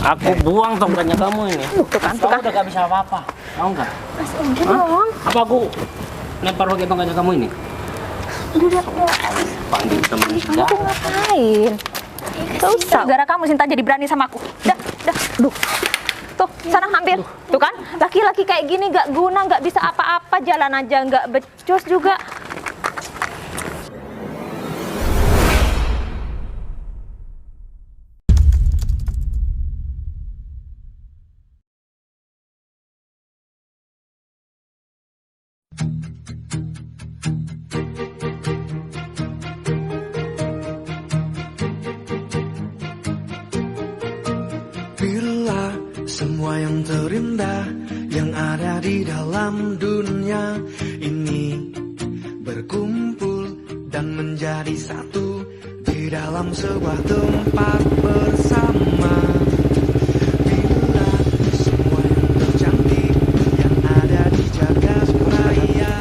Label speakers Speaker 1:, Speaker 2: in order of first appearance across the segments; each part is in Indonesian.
Speaker 1: Aku buang tongkatnya kamu ini.
Speaker 2: Tuh kan.
Speaker 1: Kamu udah gak bisa apa-apa. Tahu nggak?
Speaker 2: Mas udah dong.
Speaker 1: Apa aku lempar pakai tongkatnya kamu ini?
Speaker 2: Udah.
Speaker 1: Panggil teman
Speaker 2: Kamu
Speaker 1: segala.
Speaker 2: tuh ngapain? Gak usah. Gara kamu Sinta jadi berani sama aku. Dah. Duh. Tuh, sana ambil. Tuh kan, laki-laki kayak gini gak guna, gak bisa apa-apa, jalan aja gak becus juga.
Speaker 3: Bila semua yang terindah yang ada di dalam dunia ini berkumpul dan menjadi satu di dalam sebuah tempat bersama. Bila semua yang tercantik yang ada di jagat raya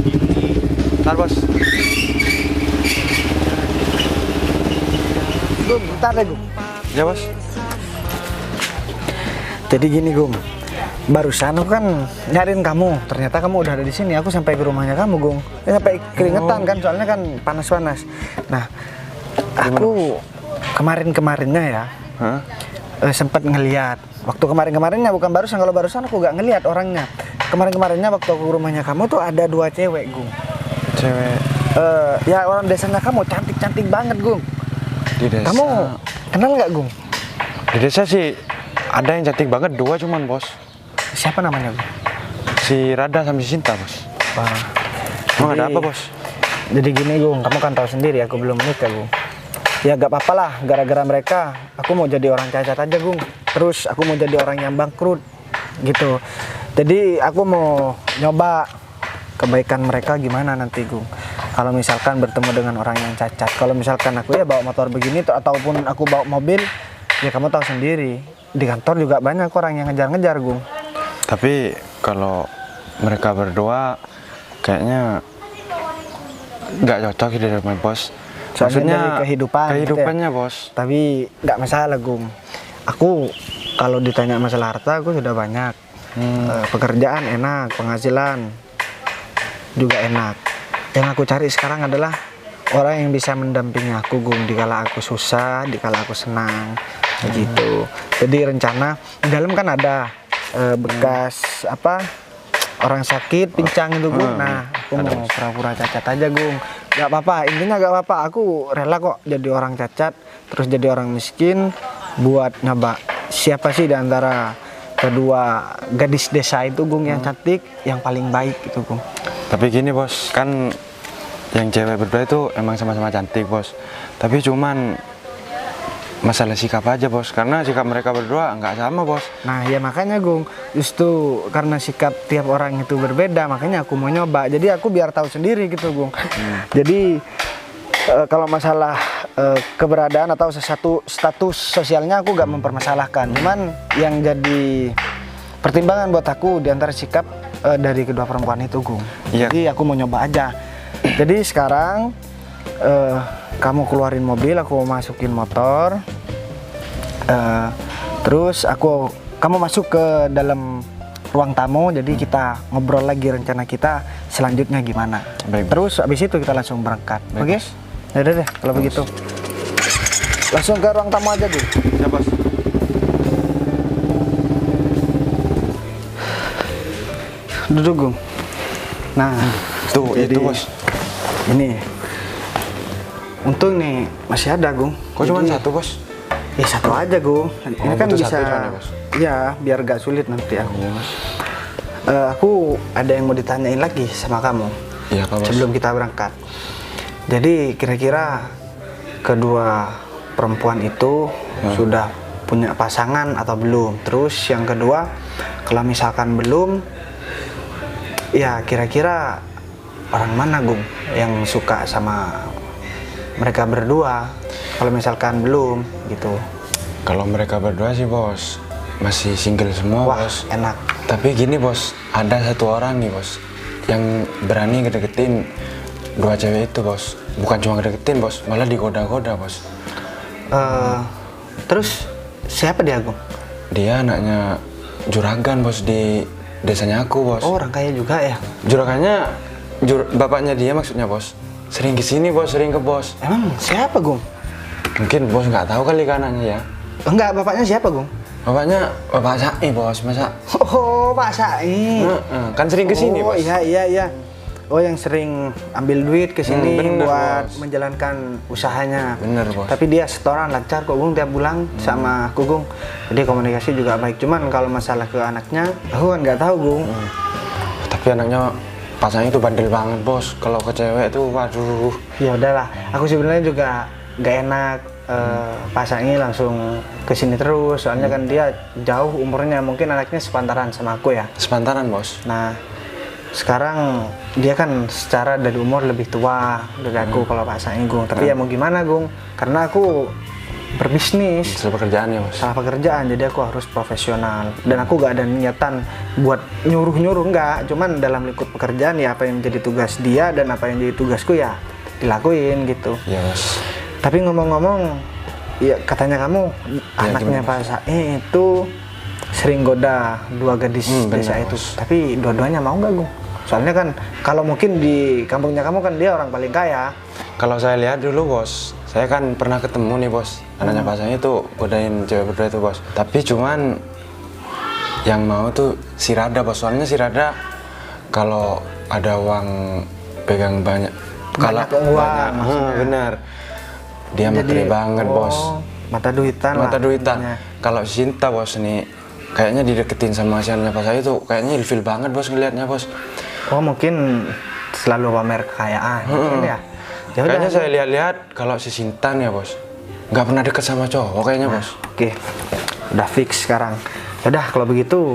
Speaker 3: ini.
Speaker 4: Bentar bos.
Speaker 5: Gum, bentar deh Gum.
Speaker 4: Ya bos.
Speaker 5: Jadi gini Gum, barusan aku kan nyariin kamu, ternyata kamu udah ada di sini. Aku sampai ke rumahnya kamu Gum, sampai keringetan kan, soalnya kan panas-panas. Nah, aku kemarinnya ya, sempat ngeliat. Waktu kemarinnya bukan barusan, kalau barusan aku gak ngeliat orangnya. Kemarinnya waktu aku ke rumahnya kamu tuh ada 2 cewek Gum.
Speaker 4: Cewek
Speaker 5: Ya orang desanya kamu cantik-cantik banget Gum.
Speaker 4: di desa.
Speaker 5: Kamu kenal nggak Gum?
Speaker 4: Di desa sih ada yang cantik banget, 2 cuman bos.
Speaker 5: Siapa namanya Gum?
Speaker 4: Si Rada sama si Sinta bos.
Speaker 5: Wah.
Speaker 4: Emang
Speaker 5: Jadi-
Speaker 4: ada apa bos?
Speaker 5: Jadi gini Gung, kamu kan tahu sendiri aku belum menikah Gung. Ya gak apa-apa lah, gara-gara mereka aku mau jadi orang cacat aja Gung. Terus aku mau jadi orang yang bangkrut gitu. Jadi aku mau nyoba kebaikan mereka gimana nanti Gung. Kalau misalkan bertemu dengan orang yang cacat, kalau misalkan aku ya bawa motor begini ataupun aku bawa mobil, ya kamu tahu sendiri. Di kantor juga banyak orang yang ngejar-ngejar Gung.
Speaker 4: Tapi kalau mereka berdua kayaknya nggak cocok di rumah bos.
Speaker 5: Soalnya dari kehidupan gitu ya.
Speaker 4: kehidupannya bos.
Speaker 5: Tapi nggak masalah Gung. Aku kalau ditanya masalah harta aku sudah banyak. Pekerjaan enak, penghasilan juga enak. Yang aku cari sekarang adalah orang yang bisa mendampingi aku Gung, dikala aku susah, dikala aku senang, begitu. Jadi rencana di dalam kan ada bekas apa orang sakit pincang itu Gung. Nah aku mau pura-pura cacat aja Gung. Gak apa-apa, intinya gak apa-apa. Aku rela kok jadi orang cacat, terus jadi orang miskin buat nyoba siapa sih di antara kedua gadis desa itu Gung yang cantik, yang paling baik gitu Gung.
Speaker 4: Tapi gini bos, kan yang cewek berdua itu emang sama-sama cantik bos. Tapi cuman masalah sikap aja bos, karena sikap mereka berdua nggak sama bos.
Speaker 5: Nah ya makanya Gung, justru karena sikap tiap orang itu berbeda, makanya aku mau nyoba. Jadi aku biar tahu sendiri gitu Gung. Jadi kalau masalah keberadaan atau sesuatu status sosialnya aku gak mempermasalahkan. Cuman yang jadi pertimbangan buat aku di antara sikap dari kedua perempuan itu Gung.
Speaker 4: Iya.
Speaker 5: Jadi aku mau nyoba aja. Jadi sekarang kamu keluarin mobil, aku masukin motor. Terus kamu masuk ke dalam ruang tamu, jadi kita ngobrol lagi rencana kita selanjutnya gimana.
Speaker 4: Baik.
Speaker 5: Terus abis itu kita langsung berangkat. Oke?
Speaker 4: Baik, Bos.
Speaker 5: Ya udah deh kalau begitu. Langsung ke ruang tamu aja Gung.
Speaker 4: Ya bos.
Speaker 5: Duduk Gung. Nah,
Speaker 4: Tuh
Speaker 5: jadi
Speaker 4: itu bos.
Speaker 5: ini. Untung nih masih ada Gung.
Speaker 4: Kok cuma
Speaker 5: Jadi-
Speaker 4: satu bos?
Speaker 5: Ya satu aja Gung. Ini kan
Speaker 4: butuh
Speaker 5: bisa.
Speaker 4: satu soalnya, Bos.
Speaker 5: Ya biar gak sulit nanti aku.
Speaker 4: Iya bos.
Speaker 5: Aku ada yang mau ditanyain lagi sama kamu
Speaker 4: Iya apa bos?
Speaker 5: sebelum kita berangkat. Jadi kira-kira kedua perempuan itu sudah punya pasangan atau belum? Terus yang kedua, kalau misalkan belum, ya kira-kira orang mana Gung yang suka sama mereka berdua? Kalau misalkan belum gitu.
Speaker 4: Kalau mereka berdua sih bos masih single semua
Speaker 5: Wah,
Speaker 4: bos.
Speaker 5: enak.
Speaker 4: Tapi gini bos, ada satu orang nih bos yang berani ngedeketin dua cewek itu bos. Bukan cuma ngedeketin bos, malah digoda-goda bos.
Speaker 5: Terus siapa dia Gung?
Speaker 4: dia anaknya juragan bos di desanya aku bos.
Speaker 5: Oh, orang kaya juga ya?
Speaker 4: Juragannya, bapaknya dia maksudnya bos. Sering kesini bos, sering ke bos.
Speaker 5: Emang siapa, Gung?
Speaker 4: Mungkin bos nggak tahu kali ke anaknya ya.
Speaker 5: Enggak, bapaknya siapa, Gung?
Speaker 4: Bapaknya Bapak Sai bos, masa?
Speaker 5: Oh, Pak Sai.
Speaker 4: Kan sering kesini
Speaker 5: Oh,
Speaker 4: bos.
Speaker 5: iya. Oh, yang sering ambil duit ke sini
Speaker 4: bener,
Speaker 5: buat
Speaker 4: bos.
Speaker 5: menjalankan usahanya.
Speaker 4: Bener bos.
Speaker 5: Tapi dia setoran lancar kok, Gung, tiap bulan sama aku, Gung. Jadi komunikasi juga baik. Cuman kalau masalah ke anaknya, aku kan nggak tahu, Gung.
Speaker 4: Tapi anaknya pasangnya itu bandel banget bos. Kalau ke cewek tuh, waduh.
Speaker 5: Ya udahlah, aku sebenarnya juga nggak enak pasangnya langsung ke sini terus. Soalnya kan dia jauh umurnya, mungkin anaknya sepantaran sama aku ya.
Speaker 4: Sepantaran bos.
Speaker 5: Nah, sekarang dia kan secara dari umur lebih tua dari aku kalau Pak Saing, Gung. Tapi ya mau gimana, Gung? Karena aku berbisnis,
Speaker 4: Soal pekerjaan ya bos.
Speaker 5: salah pekerjaan, jadi aku harus profesional. Dan aku gak ada niatan buat nyuruh-nyuruh, enggak. Cuman dalam lingkup pekerjaan ya apa yang menjadi tugas dia dan apa yang jadi tugasku ya dilakuin gitu.
Speaker 4: Iya bos.
Speaker 5: Tapi ngomong-ngomong, ya katanya kamu anaknya
Speaker 4: gimana,
Speaker 5: Pak Saing itu sering goda dua gadis
Speaker 4: bener,
Speaker 5: desa itu.
Speaker 4: bos.
Speaker 5: Tapi dua-duanya mau nggak, Gung? Soalnya kan kalau mungkin di kampungnya kamu kan dia orang paling kaya.
Speaker 4: Kalau saya lihat dulu bos, saya kan pernah ketemu nih bos, anaknya pasangnya itu godain cewek berdua itu bos. Tapi cuman yang mau tuh si Rada bos, soalnya si Rada kalau ada uang pegang banyak, kalau
Speaker 5: Banyak uang, maksudnya.
Speaker 4: bener, dia materi banget bos,
Speaker 5: Mata duitan lah.
Speaker 4: mata duitan.
Speaker 5: intinya.
Speaker 4: Kalau Sinta bos nih, kayaknya dideketin sama si anaknya pasangnya itu, kayaknya ilfil banget bos ngelihatnya bos.
Speaker 5: Oh, mungkin selalu pamer kekayaan mungkin ya. Ya udah.
Speaker 4: Kayaknya saya lihat-lihat kalau si Sintan ya bos, nggak pernah deket sama cowok kayaknya bos.
Speaker 5: Oke. Udah fix sekarang. Udah kalau begitu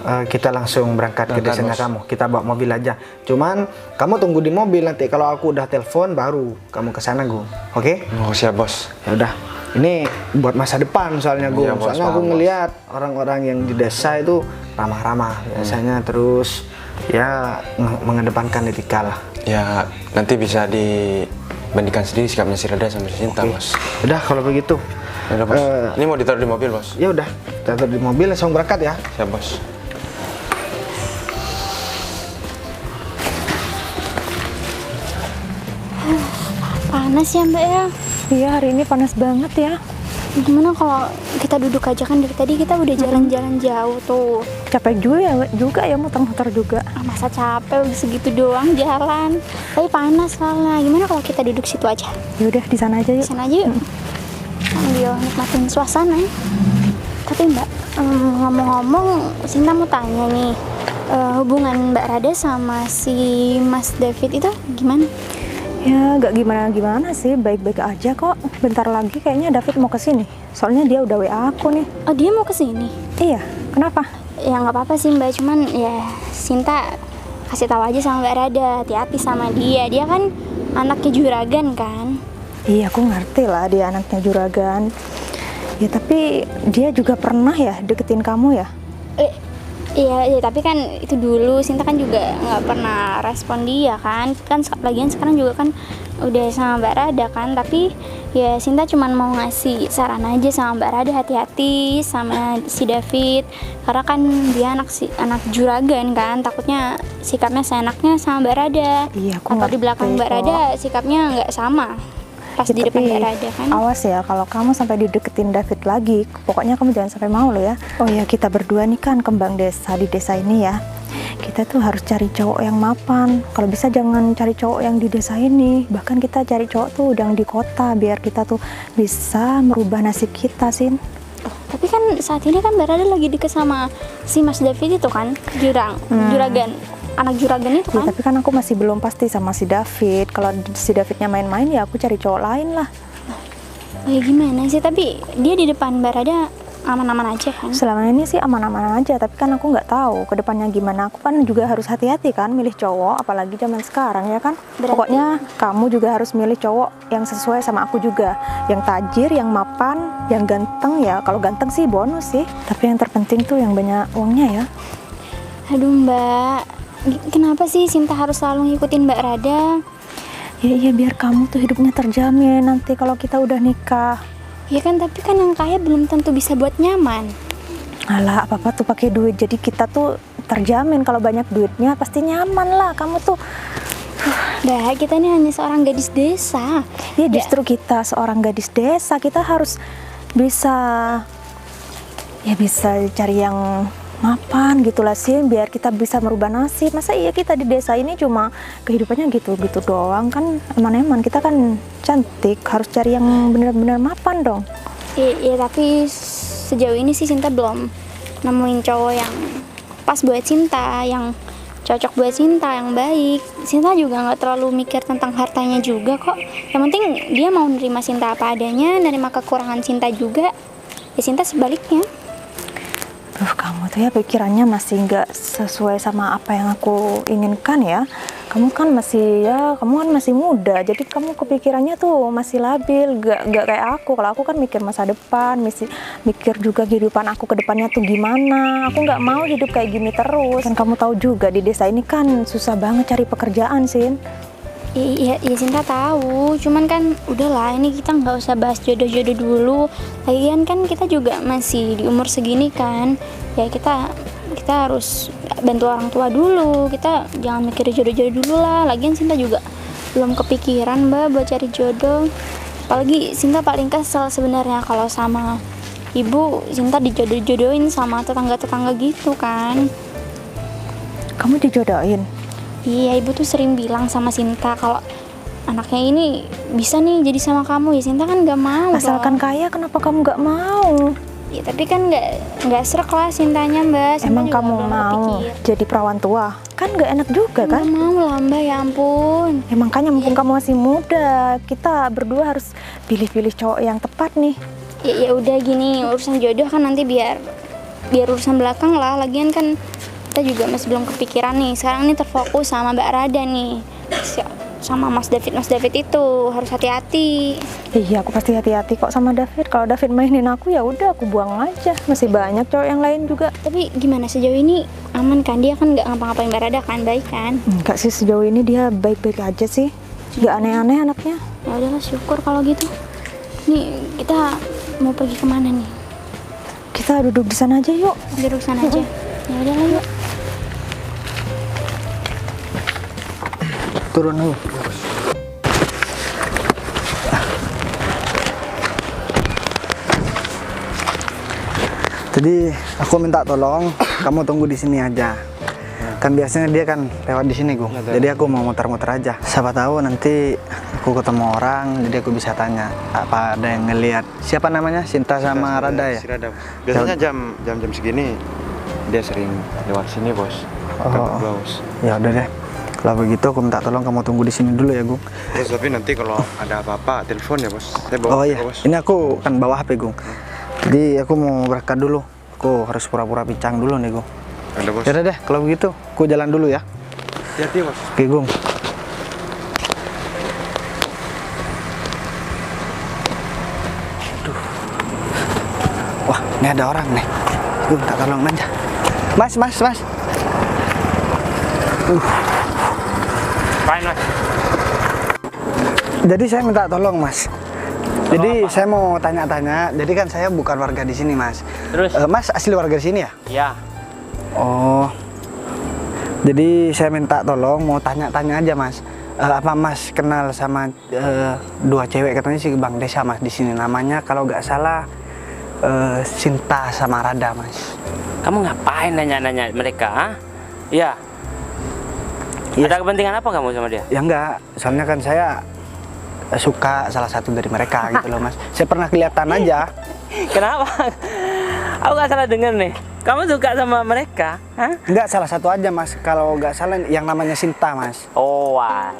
Speaker 5: kita langsung berangkat ke
Speaker 4: Berangkat,
Speaker 5: desanya
Speaker 4: bos.
Speaker 5: kamu. Kita bawa mobil aja. Cuman kamu tunggu di mobil, nanti kalau aku udah telepon baru kamu ke sana, Gung. Oke?
Speaker 4: Oh siap bos.
Speaker 5: Ya udah. Ini buat masa depan soalnya, Gung.
Speaker 4: Iya, bos,
Speaker 5: Soalnya aku
Speaker 4: paham, bos.
Speaker 5: ngelihat orang-orang yang di desa itu ramah-ramah biasanya, terus ya mengedepankan etika lah.
Speaker 4: Ya nanti bisa dibandingkan sendiri sikapnya si Rada sama si Sinta
Speaker 5: Oke.
Speaker 4: bos.
Speaker 5: Udah kalau begitu.
Speaker 4: Ya udah bos. Ini mau ditaruh di mobil bos.
Speaker 5: Ya udah, kita taruh di mobil langsung berangkat ya.
Speaker 4: Siap bos.
Speaker 6: Panas ya Mbak ya.
Speaker 2: Iya, hari ini panas banget ya.
Speaker 6: Gimana kalau kita duduk aja, kan dari tadi kita udah jalan-jalan jauh tuh.
Speaker 2: Capek juga ya muter-muter juga.
Speaker 6: Masa capek udah segitu doang jalan. Tapi panas soalnya. Gimana kalau kita duduk situ aja?
Speaker 2: Ya udah di sana aja
Speaker 6: Di
Speaker 2: yuk.
Speaker 6: sana aja yuk. Sambil nikmatin suasana ya. Tapi Mbak, ngomong-ngomong, Sinta mau tanya nih. Hubungan Mbak Rada sama si Mas David itu gimana?
Speaker 2: Ya nggak gimana-gimana sih, baik-baik aja kok. Bentar lagi kayaknya David mau kesini. Soalnya dia udah WA aku nih.
Speaker 6: Oh, dia mau kesini?
Speaker 2: Iya, kenapa?
Speaker 6: Ya nggak apa-apa sih Mbak, cuman ya Sinta kasih tahu aja sama Mbak Rada, hati-hati sama dia. Dia kan anaknya juragan kan.
Speaker 2: Iya, aku ngerti lah dia anaknya juragan. Ya tapi dia juga pernah ya deketin kamu ya?
Speaker 6: Iya, tapi kan itu dulu Sinta kan juga nggak pernah respon dia kan. Lagian sekarang juga kan udah sama Mbak Rada kan. Tapi ya Sinta cuman mau ngasih saran aja sama Mbak Rada, hati-hati sama si David. Karena kan dia anak juragan kan. Takutnya sikapnya seenaknya sama Mbak Rada.
Speaker 2: Iya, aku
Speaker 6: Atau di belakang
Speaker 2: ngerti
Speaker 6: Mbak
Speaker 2: kok.
Speaker 6: Rada sikapnya nggak sama pas
Speaker 2: Ya,
Speaker 6: di depan
Speaker 2: tapi
Speaker 6: Mbak Rada kan.
Speaker 2: awas ya kalau kamu sampai dideketin David lagi, pokoknya kamu jangan sampai mau lo ya. Oh ya, kita berdua nih kan kembang desa di desa ini ya. Kita tuh harus cari cowok yang mapan. Kalau bisa jangan cari cowok yang di desa ini. Bahkan kita cari cowok tuh yang di kota biar kita tuh bisa merubah nasib kita, Sin.
Speaker 6: Tapi kan saat ini kan Mbak Rada lagi deket sama si Mas David itu kan, juragan, anak juragan itu
Speaker 2: Ya,
Speaker 6: kan.
Speaker 2: tapi kan aku masih belum pasti sama si David. Kalau si Davidnya main-main ya aku cari cowok lain lah.
Speaker 6: Oh ya gimana sih, tapi dia di depan Mbak Rada aman-aman aja kan?
Speaker 2: Selama ini sih aman-aman aja, tapi kan aku nggak tahu ke depannya gimana. Aku kan juga harus hati-hati kan milih cowok, apalagi zaman sekarang ya kan.
Speaker 6: Berarti-
Speaker 2: Pokoknya kamu juga harus milih cowok yang sesuai sama aku juga. Yang tajir, yang mapan, yang ganteng ya. Kalau ganteng sih bonus sih, tapi yang terpenting tuh yang banyak uangnya ya.
Speaker 6: Aduh Mbak, kenapa sih Sinta harus selalu ngikutin Mbak Rada?
Speaker 2: Ya iya, biar kamu tuh hidupnya terjamin nanti kalau kita udah nikah.
Speaker 6: Ya kan, tapi kan yang kaya belum tentu bisa buat nyaman.
Speaker 2: Alah, apa-apa tuh pakai duit. Jadi kita tuh terjamin kalau banyak duitnya pasti nyaman lah. Kamu tuh
Speaker 6: Dah, kita ini hanya seorang gadis desa.
Speaker 2: ya justru kita seorang gadis desa, kita harus bisa bisa cari yang mapan gitulah sih, biar kita bisa merubah nasib. Masa iya kita di desa ini cuma kehidupannya gitu-gitu doang kan, eman-eman. Kita kan cantik, harus cari yang benar-benar mapan dong.
Speaker 6: Iya, tapi sejauh ini sih Sinta belum nemuin cowok yang pas buat Sinta, yang cocok buat Sinta, yang baik. Sinta juga nggak terlalu mikir tentang hartanya juga kok. Yang penting dia mau nerima Sinta apa adanya, nerima kekurangan Sinta juga. Ya Sinta sebaliknya.
Speaker 2: Kamu tuh ya pikirannya masih nggak sesuai sama apa yang aku inginkan ya. Kamu kan masih muda, jadi kamu kepikirannya tuh masih labil, nggak kayak aku. Kalau aku kan mikir masa depan, mikir juga kehidupan aku ke depannya tuh gimana. Aku nggak mau hidup kayak gini terus. Kan kamu tahu juga di desa ini kan susah banget cari pekerjaan, Sin.
Speaker 6: Iya, Sinta tahu. Cuman kan udahlah, ini kita nggak usah bahas jodoh-jodoh dulu. Lagian kan kita juga masih di umur segini kan. Ya kita harus bantu orang tua dulu. Kita jangan mikir jodoh-jodoh dulu lah. Lagian Sinta juga belum kepikiran Mbak buat cari jodoh. Apalagi Sinta paling kesel sebenarnya kalau sama ibu Sinta dijodoh-jodohin sama tetangga-tetangga gitu kan.
Speaker 2: Kamu dijodohin?
Speaker 6: Iya, ibu tuh sering bilang sama Sinta kalau anaknya ini bisa nih jadi sama kamu. Ya Sinta kan nggak mau.
Speaker 2: Asalkan kaya, kenapa kamu nggak mau?
Speaker 6: Ya tapi kan nggak srek lah Sintanya Mbak. Sinta
Speaker 2: Emang
Speaker 6: juga
Speaker 2: kamu
Speaker 6: belum
Speaker 2: mau
Speaker 6: kepikir.
Speaker 2: jadi perawan tua? Kan nggak enak juga kan?
Speaker 6: Nggak mau lah Mbak, ya ampun.
Speaker 2: Ya makanya mumpung kamu masih muda, kita berdua harus pilih-pilih cowok yang tepat nih.
Speaker 6: Ya udah gini, urusan jodoh kan nanti biar urusan belakang lah. Lagian kan kita juga masih belum kepikiran nih. Sekarang ini terfokus sama Mbak Rada nih, sama Mas David itu harus hati-hati.
Speaker 2: Iya, aku pasti hati-hati kok sama David. Kalau David mainin aku ya udah aku buang aja. Masih banyak cowok yang lain juga.
Speaker 6: Tapi gimana sejauh ini aman kan? Dia kan nggak ngapa-ngapain Mbak Rada kan, baik kan?
Speaker 2: Enggak sih, sejauh ini dia baik-baik aja sih. Nggak aneh-aneh anaknya.
Speaker 6: Ya udahlah, syukur kalau gitu. Nih kita mau pergi kemana nih?
Speaker 2: Kita duduk di sana aja yuk.
Speaker 6: Duduk sana aja. Ya udahlah yuk.
Speaker 5: Turun dulu. Jadi aku minta tolong kamu tunggu di sini aja. Kan biasanya dia kan lewat di sini, Gung. Jadi aku mau muter-muter aja. Siapa tahu nanti aku ketemu orang, jadi aku bisa tanya apa ada yang ngelihat. Siapa namanya? Sinta sama Rada ya?
Speaker 4: Si Rada. Biasanya jam segini dia sering lewat sini, Bos.
Speaker 5: Oh.
Speaker 4: Bos.
Speaker 5: Ya udah deh. Kalau begitu aku minta tolong kamu tunggu di sini dulu ya, Gung.
Speaker 4: Terus tapi nanti kalau ada apa-apa telepon ya, Bos. Saya bawa
Speaker 5: Oh iya,
Speaker 4: Bos.
Speaker 5: ini aku kan bawa HP, Gung. Jadi aku mau berangkat dulu. Aku harus pura-pura pincang dulu nih, Gung.
Speaker 4: Ada, Bos.
Speaker 5: Ya udah deh, kalau begitu aku jalan dulu ya.
Speaker 4: Hati-hati, Bos.
Speaker 5: Oke, Gung. Aduh. Wah, ini ada orang nih. Gue minta tolong aja. Mas.
Speaker 1: Fine, Mas.
Speaker 5: Jadi saya minta tolong, Mas. Jadi saya mau tanya-tanya. Jadi kan saya bukan warga di sini, Mas.
Speaker 1: Terus?
Speaker 5: Mas asli warga di sini ya?
Speaker 1: Ya.
Speaker 5: Oh. Jadi saya minta tolong mau tanya-tanya aja, Mas. Apa Mas kenal sama dua cewek, katanya sih Bang Desa, Mas, di sini. Namanya kalau nggak salah Sinta sama Rada, Mas.
Speaker 1: Kamu ngapain nanya-nanya mereka, ha? Ya.
Speaker 5: Iya.
Speaker 1: Ada kepentingan apa kamu sama dia?
Speaker 5: Ya enggak, soalnya kan saya suka salah satu dari mereka gitu loh, Mas. Saya pernah kelihatan aja.
Speaker 1: Kenapa? Aku nggak salah dengar nih. Kamu suka sama mereka, ha?
Speaker 5: Enggak, salah satu aja, Mas. Kalau nggak salah yang namanya Sinta, Mas.
Speaker 1: Oh, wah.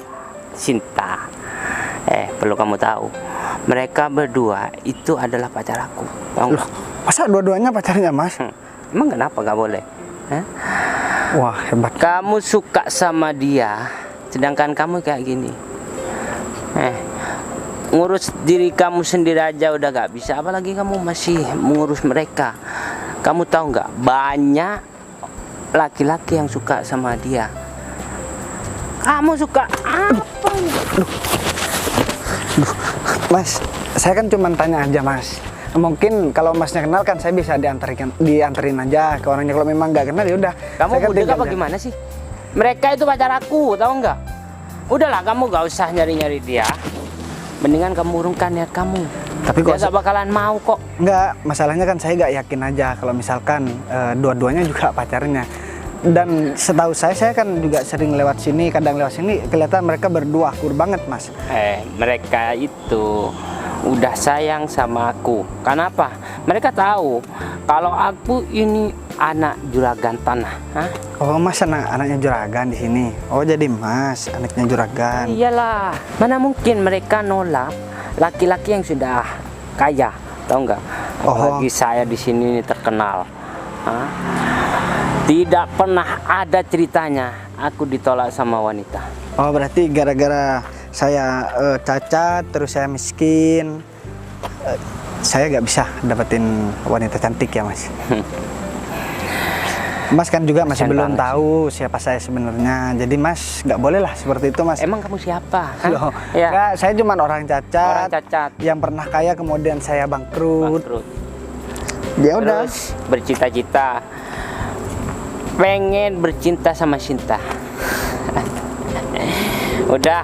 Speaker 1: Sinta. Perlu kamu tahu, mereka berdua itu adalah pacar aku. Tahu
Speaker 5: Loh,
Speaker 1: nggak?
Speaker 5: masa dua-duanya pacarnya, Mas?
Speaker 1: Emang kenapa nggak boleh? Hah?
Speaker 5: Wah, hebat.
Speaker 1: Kamu suka sama dia, sedangkan kamu kayak gini. Ngurus diri kamu sendiri aja udah gak bisa, apalagi kamu masih mengurus mereka. Kamu tahu nggak, banyak laki-laki yang suka sama dia. Kamu suka apa?
Speaker 5: Mas, saya kan cuma tanya aja, Mas. Mungkin kalau masnya kenal kan saya bisa dianterin aja ke orangnya. Kalau memang nggak kenal ya udah.
Speaker 1: Kamu
Speaker 5: saya kan
Speaker 1: budak
Speaker 5: tinggal
Speaker 1: apa
Speaker 5: aja.
Speaker 1: gimana sih? Mereka itu pacar aku, tahu nggak? Udahlah, kamu gak usah nyari-nyari dia. Mendingan kamu urungkan niat kamu.
Speaker 5: Tapi
Speaker 1: Dia
Speaker 5: kok
Speaker 1: gak bakalan mau kok.
Speaker 5: nggak, masalahnya kan saya nggak yakin aja kalau misalkan dua-duanya juga pacarnya. Dan setahu saya kan juga sering lewat sini, kadang lewat sini kelihatan mereka berdua akur banget mas.
Speaker 1: Mereka itu udah sayang sama aku. Kenapa? Mereka tahu kalau aku ini anak juragan tanah. Hah?
Speaker 5: Oh mas anaknya juragan di sini. Oh jadi mas anaknya juragan.
Speaker 1: Iyalah, mana mungkin mereka nolak laki-laki yang sudah kaya, tahu nggak? Apalagi saya di sini ini terkenal. Hah? Tidak pernah ada ceritanya aku ditolak sama wanita.
Speaker 5: Oh berarti gara-gara saya cacat terus saya miskin, saya nggak bisa dapetin wanita cantik ya mas. Mas kan juga masih
Speaker 1: Kasian
Speaker 5: belum
Speaker 1: banget
Speaker 5: tahu siapa saya sebenarnya. Jadi mas nggak boleh lah seperti itu mas.
Speaker 1: Emang kamu siapa? Hah?
Speaker 5: Loh,
Speaker 1: Ya.
Speaker 5: nggak, saya cuma orang cacat,
Speaker 1: Orang cacat.
Speaker 5: yang pernah kaya kemudian saya bangkrut.
Speaker 1: Bangkrut.
Speaker 5: Ya udah.
Speaker 1: Terus bercita-cita pengen bercinta sama Sinta. Udah,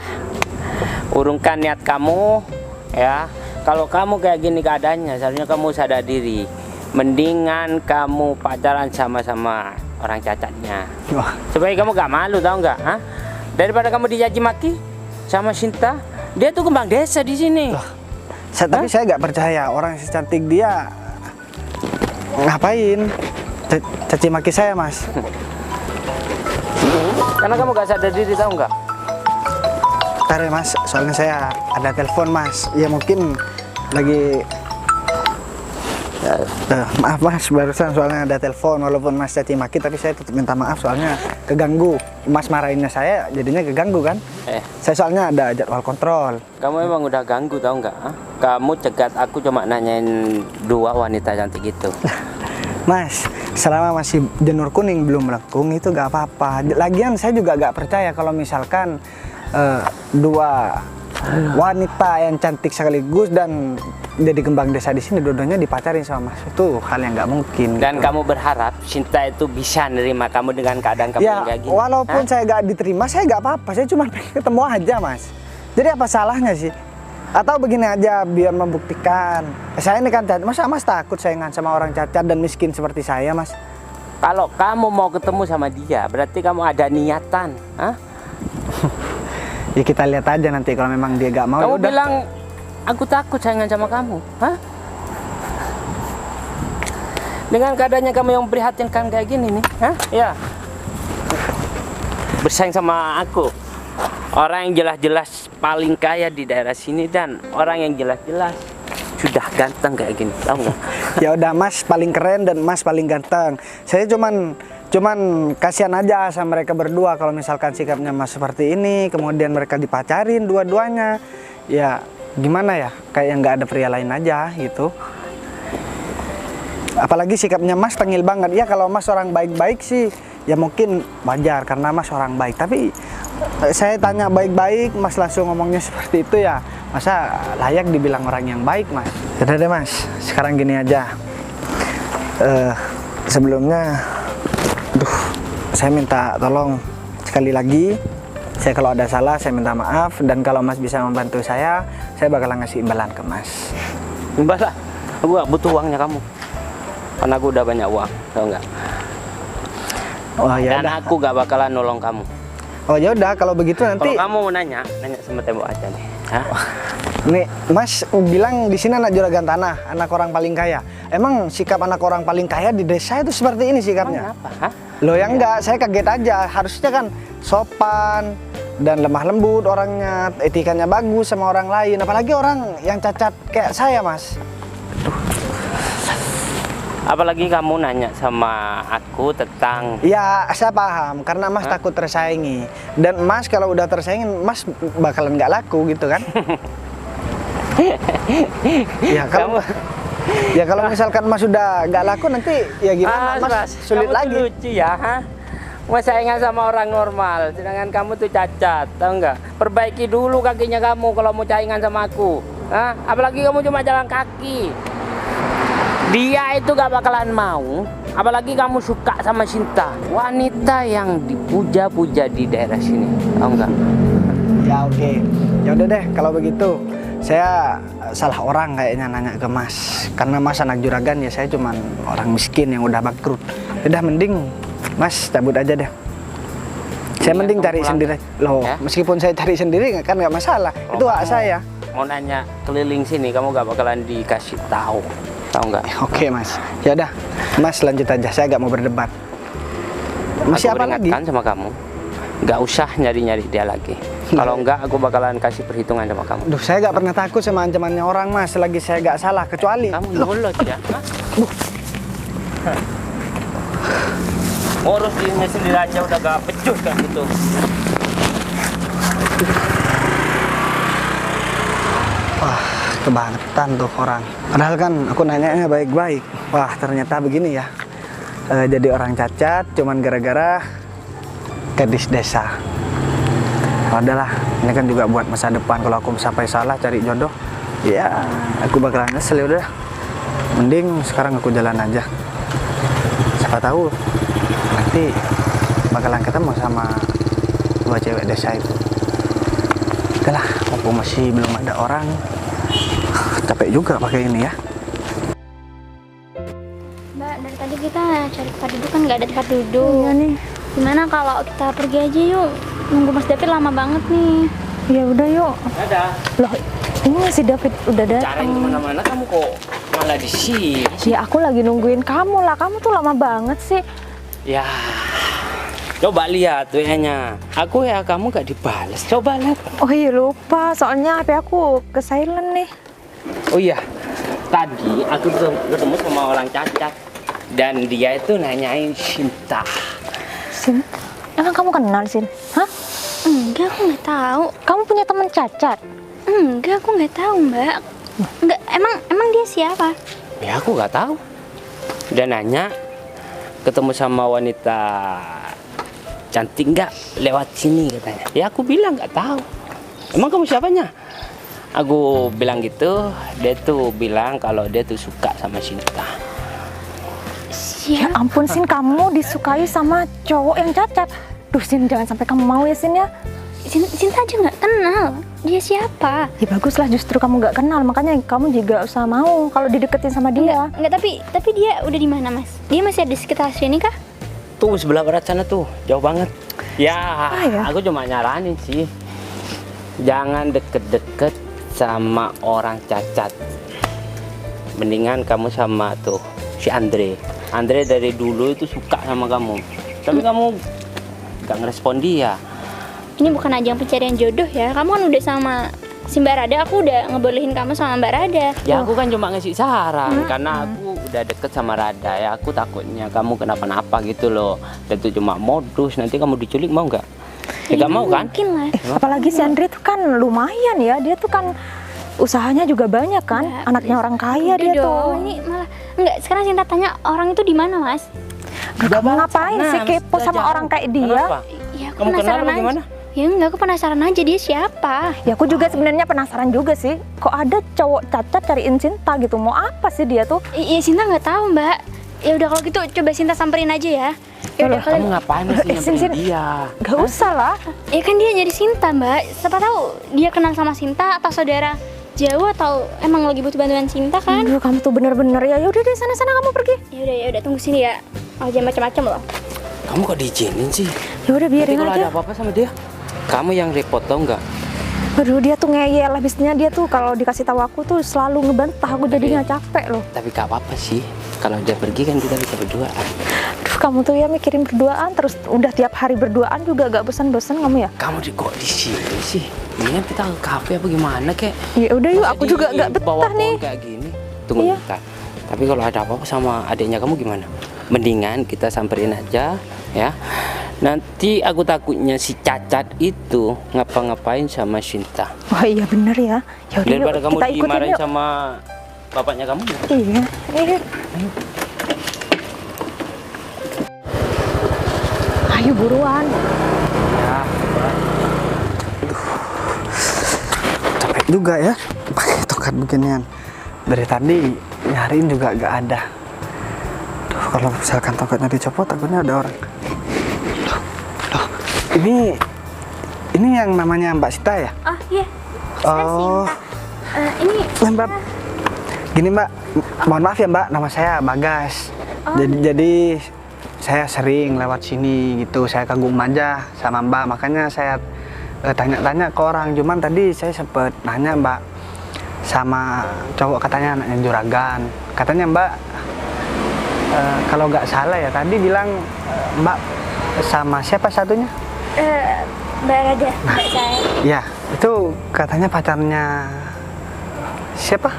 Speaker 1: urungkan niat kamu ya. Kalau kamu kayak gini keadaannya, seharusnya kamu sadar diri. Mendingan kamu pacaran sama orang cacatnya.
Speaker 5: Wah,
Speaker 1: Supaya kamu gak malu, tau nggak? Hah? Daripada kamu dicaci maki sama Sinta, dia tuh kembang desa di sini.
Speaker 5: tapi saya nggak percaya orang secantik dia ngapain caci maki saya mas.
Speaker 1: Karena kamu gak sadar diri, tau nggak?
Speaker 5: Bentar ya mas, soalnya saya ada telepon mas. Ya mungkin lagi maaf mas, barusan soalnya ada telepon. Walaupun mas caci maki tapi saya tetap minta maaf soalnya keganggu. Mas marahinnya saya jadinya keganggu kan. Saya soalnya ada jadwal kontrol.
Speaker 1: Kamu emang udah ganggu, tau nggak? Hah? Kamu cegat aku cuma nanyain 2 wanita cantik itu.
Speaker 5: Mas, selama masih janur kuning belum melengkung itu gak apa-apa. Lagian saya juga gak percaya kalau misalkan 2 wanita yang cantik sekaligus dan jadi kembang desa di sini dua-duanya dipacarin sama mas. Itu hal yang gak mungkin.
Speaker 1: Dan
Speaker 5: gitu.
Speaker 1: kamu berharap Sinta itu bisa nerima kamu dengan keadaan kamu yang
Speaker 5: Ya,
Speaker 1: kayak gini?
Speaker 5: walaupun
Speaker 1: Hah?
Speaker 5: saya gak diterima, saya gak apa-apa. Saya cuma pengen ketemu aja mas. Jadi apa salahnya sih? Atau begini aja biar membuktikan. Saya ini kan cacat, masa mas takut saingan sama orang cacat dan miskin seperti saya mas?
Speaker 1: Kalau kamu mau ketemu sama dia, berarti kamu ada niatan. Hah?
Speaker 5: Ya kita lihat aja nanti kalau memang dia gak mau.
Speaker 1: Kamu
Speaker 5: yaudah.
Speaker 1: bilang aku takut saingan sama kamu. Hah? Dengan keadaannya kamu yang prihatinkan kayak gini nih, hah? Ya. Bersaing sama aku. Orang yang jelas-jelas paling kaya di daerah sini dan orang yang jelas-jelas sudah ganteng kayak gini, tahu nggak?
Speaker 5: Ya udah mas paling keren dan mas paling ganteng. Saya cuman kasihan aja sama mereka berdua kalau misalkan sikapnya mas seperti ini, kemudian mereka dipacarin dua-duanya. Ya gimana ya? Kayak nggak ada pria lain aja gitu. Apalagi sikapnya mas tengil banget. Ya kalau mas orang baik-baik sih ya mungkin wajar karena mas orang baik. Tapi saya tanya baik-baik, mas langsung ngomongnya seperti itu ya. Masa layak dibilang orang yang baik mas? Yaudah deh mas, sekarang gini aja. Sebelumnya, saya minta tolong sekali lagi. Saya kalau ada salah, saya minta maaf. Dan kalau mas bisa membantu saya bakalan ngasih imbalan ke mas.
Speaker 1: Imbalan? Aku gak butuh uangnya kamu. Karena aku udah banyak uang, tau nggak?
Speaker 5: Oh ya
Speaker 1: Dan
Speaker 5: udah.
Speaker 1: aku gak bakalan nolong kamu.
Speaker 5: Oh ya udah, kalau begitu nanti.
Speaker 1: Kalau kamu mau nanya sama tembok aja nih. Hah?
Speaker 5: Nih, Mas bilang di sini anak juragan tanah, anak orang paling kaya. Emang sikap anak orang paling kaya di desa itu seperti ini sikapnya?
Speaker 1: Emang apa? Hah?
Speaker 5: Loh ya enggak, saya kaget aja. Harusnya kan sopan dan lemah lembut orangnya, etikanya bagus sama orang lain. Apalagi orang yang cacat kayak saya, Mas.
Speaker 1: Apalagi kamu nanya sama aku tentang
Speaker 5: Ya, saya paham karena Mas takut tersaingi. Dan Mas kalau udah tersaingi, Mas bakalan nggak laku gitu kan? Ya kalau ya kalau misalkan Mas sudah nggak laku nanti ya gimana? Mas sulit
Speaker 1: kamu
Speaker 5: lagi.
Speaker 1: tuh lucu ya, ha? Mau saingan sama orang normal, sedangkan kamu tuh cacat, tahu nggak? Perbaiki dulu kakinya kamu kalau mau saingan sama aku. Hah? Apalagi kamu cuma jalan kaki. Dia itu gak bakalan mau, apalagi kamu suka sama Sinta, wanita yang dipuja-puja di daerah sini, tahu nggak?
Speaker 5: Ya oke, ya udah deh kalau begitu. Saya salah orang kayaknya nanya ke Mas, karena Mas anak juragan ya, saya cuman orang miskin yang udah bangkrut. Udah mending Mas cabut aja deh. Saya mending
Speaker 1: kamu
Speaker 5: cari
Speaker 1: pulang.
Speaker 5: sendiri. Loh,
Speaker 1: Ya?
Speaker 5: meskipun saya cari sendiri kan nggak masalah. Itu hak saya.
Speaker 1: Mau nanya keliling sini, kamu gak bakalan dikasih tahu nggak?
Speaker 5: Oke Mas, ya udah Mas lanjut aja. Saya nggak mau berdebat. Masih
Speaker 1: Aku
Speaker 5: apa lagi?
Speaker 1: peringatkan sama kamu, nggak usah nyari-nyari dia lagi. Kalau enggak, aku bakalan kasih perhitungan sama kamu.
Speaker 5: Duh, saya nggak pernah takut sama ancamannya orang Mas. Selagi saya nggak salah, kecuali
Speaker 1: Kamu nurut ya? Ngurus dirinya sendiri aja udah gak becus kan gitu.
Speaker 5: Wah, kebangetan tuh orang. Padahal kan aku nanyanya baik-baik. Wah, ternyata begini ya. Jadi orang cacat cuman gara-gara gadis desa. Udahlah, ini kan juga buat masa depan. Kalau aku sampai salah cari jodoh, ya aku bakalan nyesel. Ya udah. Mending sekarang aku jalan aja. Siapa tahu nanti bakalan ketemu sama dua cewek desa itu. Udahlah, aku masih belum ada orang. Capek juga pakai ini ya.
Speaker 6: Mbak, dari tadi kita cari tempat duduk kan nggak ada tempat duduk.
Speaker 2: Iya nih.
Speaker 6: Gimana kalau kita pergi aja yuk? Nunggu Mas David lama banget nih.
Speaker 2: Ya udah yuk.
Speaker 1: Ada.
Speaker 2: Loh, ini si David udah
Speaker 1: Carain
Speaker 2: datang.
Speaker 1: kemana-mana kamu kok malah di sini.
Speaker 2: Ya aku lagi nungguin kamu lah. Kamu tuh lama banget sih.
Speaker 1: Ya, coba lihat WA-nya. Aku ya kamu gak dibales. Coba lihat.
Speaker 2: Oh iya lupa, soalnya HP aku ke silent nih.
Speaker 1: Oh iya, tadi aku ketemu sama orang cacat dan dia itu nanyain Sinta.
Speaker 2: Sin, emang kamu kenal Sin? Hah?
Speaker 6: Enggak, aku nggak tahu.
Speaker 2: Kamu punya teman cacat?
Speaker 6: Enggak, aku nggak tahu, Mbak. Enggak, emang dia siapa?
Speaker 1: Ya aku gak tahu. Dia nanya ketemu sama wanita cantik nggak lewat sini katanya. Ya aku bilang nggak tahu. Emang kamu siapanya? Aku bilang gitu, dia tuh bilang kalau dia tuh suka sama Sinta.
Speaker 2: Ya
Speaker 6: Siapa?
Speaker 2: ampun Sin, kamu disukai sama cowok yang cacat. Duh Sin, jangan sampai kamu mau ya Sin ya.
Speaker 6: Sinta aja nggak kenal. Dia siapa?
Speaker 2: Ya baguslah, justru kamu nggak kenal, makanya kamu juga usah mau kalau dideketin sama dia.
Speaker 6: Enggak, tapi dia udah di mana, Mas? Dia masih ada di sekitar sini kah?
Speaker 1: Tuh sebelah barat sana tuh, jauh banget. Ya,
Speaker 2: ya?
Speaker 1: aku cuma nyaranin sih, jangan deket-deket sama orang cacat. Mendingan kamu sama tuh si Andre. Andre dari dulu itu suka sama kamu, tapi kamu gak ngerespon dia.
Speaker 6: Ini bukan ajang pencarian jodoh ya. Kamu kan udah sama si Mbak Rada, aku udah ngebolehin kamu sama Mbak Rada.
Speaker 1: Ya aku kan cuma ngasih saran karena aku udah deket sama Rada ya. Aku takutnya kamu kenapa-napa gitu loh. Dan itu cuma modus, nanti kamu diculik mau nggak? Ya nggak mau kan?
Speaker 6: Mungkin lah.
Speaker 2: Apalagi si Andre tuh kan lumayan ya, dia tuh kan usahanya juga banyak kan,
Speaker 6: Mbak,
Speaker 2: anaknya orang kaya
Speaker 6: Udah
Speaker 2: dia
Speaker 6: dong,
Speaker 2: tuh.
Speaker 6: ini malah enggak. Sekarang Sinta tanya orang itu di mana, Mas?
Speaker 2: Duh, kamu ngapain
Speaker 1: sana,
Speaker 2: sih kepo
Speaker 1: sudah
Speaker 2: sama
Speaker 1: jauh.
Speaker 2: orang kayak dia?
Speaker 1: Kenapa?
Speaker 6: Ya aku
Speaker 1: Kamu kenal
Speaker 6: penasaran
Speaker 1: apa
Speaker 6: aja.
Speaker 1: gimana?
Speaker 6: Ya enggak, aku penasaran aja dia siapa.
Speaker 2: Ya aku juga sebenarnya penasaran juga sih, kok ada cowok cacat cariin Sinta gitu, mau apa sih dia tuh?
Speaker 6: Iya, Sinta nggak tahu, Mbak. Ya udah kalau gitu coba Sinta samperin aja ya. Ya udah
Speaker 1: Kamu ngapain sih
Speaker 2: Sin,
Speaker 1: nyamperin dia?
Speaker 2: Gak usah lah.
Speaker 6: Ya kan dia nyari Sinta, Mbak. Siapa tahu dia kenal sama Sinta atau saudara jauh atau emang lagi butuh bantuan Sinta kan?
Speaker 2: Aduh, kamu tuh bener-bener ya. Yaudah deh, sana-sana kamu pergi.
Speaker 6: Ya udah tunggu sini ya. Oh, jangan macam-macam loh.
Speaker 1: Kamu kok diizinin sih?
Speaker 2: Ya udah
Speaker 1: Nanti
Speaker 2: biarin
Speaker 1: kalau
Speaker 2: aja.
Speaker 1: ada apa-apa sama dia, kamu yang repot tau nggak?
Speaker 2: Aduh, dia tuh ngeyel, habisnya dia tuh kalau dikasih tahu aku tuh selalu ngebantah, aku jadinya capek loh.
Speaker 1: Tapi gak apa-apa sih. Kalau dia pergi kan kita bisa berdua.
Speaker 2: Aduh, kamu tuh ya mikirin berduaan terus, udah tiap hari berduaan juga gak bosan-bosan kamu ya?
Speaker 1: Kamu kok di sini sih? Mendingan kita ke kafe apa gimana kek?
Speaker 2: Ya udah yuk,
Speaker 1: Masa
Speaker 2: aku juga gak betah
Speaker 1: bawah-bawah
Speaker 2: nih.
Speaker 1: kayak gini. Tunggu
Speaker 2: Iya.
Speaker 1: bentar. Tapi kalau ada apa-apa sama adiknya kamu gimana? Mendingan kita samperin aja ya. Nanti aku takutnya si Cacat itu ngapa-ngapain sama Sinta.
Speaker 2: Wah iya bener ya. Ya udah yuk,
Speaker 1: Daripada kamu
Speaker 2: kita ikutin
Speaker 1: dimarahin
Speaker 2: yuk.
Speaker 1: sama bapaknya kamu.
Speaker 2: Iya, iya. Ayo buruan.
Speaker 1: Ya,
Speaker 5: Capek juga ya pakai tongkat beginian. Dari tadi nyariin juga gak ada. Duh, kalau misalkan tongkatnya dicopot takutnya ada orang. Loh, ini yang namanya Mbak Sita ya?
Speaker 6: Oh iya, saya
Speaker 5: Oh.
Speaker 6: Sinta. Ini
Speaker 5: Mbak, gini Mbak, mohon maaf ya Mbak, nama saya Bagas. Jadi saya sering lewat sini gitu, saya kagum aja sama Mbak, makanya saya tanya-tanya ke orang. Cuman tadi saya sempet nanya Mbak sama cowok, katanya anaknya juragan. Katanya Mbak, kalau nggak salah ya tadi bilang Mbak sama siapa satunya?
Speaker 6: Mbak Rada, Mbak saya.
Speaker 5: Ya, itu katanya pacarnya siapa?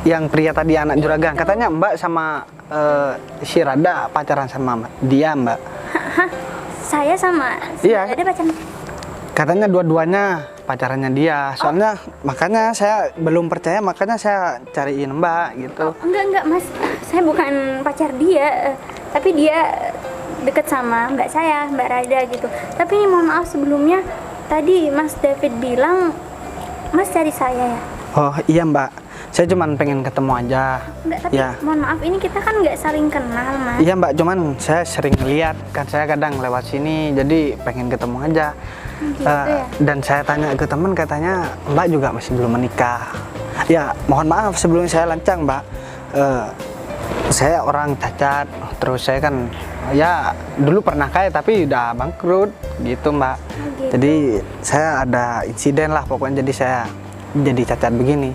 Speaker 5: Yang pria tadi anak juragan. Katanya Mbak sama si Rada pacaran sama dia, Mbak.
Speaker 6: Hah? Saya sama
Speaker 5: Iya.
Speaker 6: Rada pacaran?
Speaker 5: Katanya dua-duanya pacarannya dia. Soalnya makanya saya belum percaya, makanya saya cariin Mbak gitu.
Speaker 6: Enggak Mas, saya bukan pacar dia, tapi dia deket sama Mbak saya, Mbak Rada gitu. Tapi ini mohon maaf sebelumnya, tadi Mas David bilang Mas cari saya ya?
Speaker 5: Oh iya Mbak, saya cuman pengen ketemu aja.
Speaker 6: Enggak, tapi
Speaker 5: Ya.
Speaker 6: mohon maaf ini kita kan nggak saling kenal Mas.
Speaker 5: Iya Mbak, cuman saya sering lihat kan, saya kadang lewat sini, jadi pengen ketemu aja.
Speaker 6: Gitu ya?
Speaker 5: Dan saya tanya ke teman, katanya Mbak juga masih belum menikah. Ya mohon maaf sebelum saya lancang Mbak, saya orang cacat, terus saya kan ya dulu pernah kaya tapi udah bangkrut gitu Mbak.
Speaker 6: Gitu.
Speaker 5: Jadi saya ada insiden lah pokoknya, jadi saya jadi cacat begini.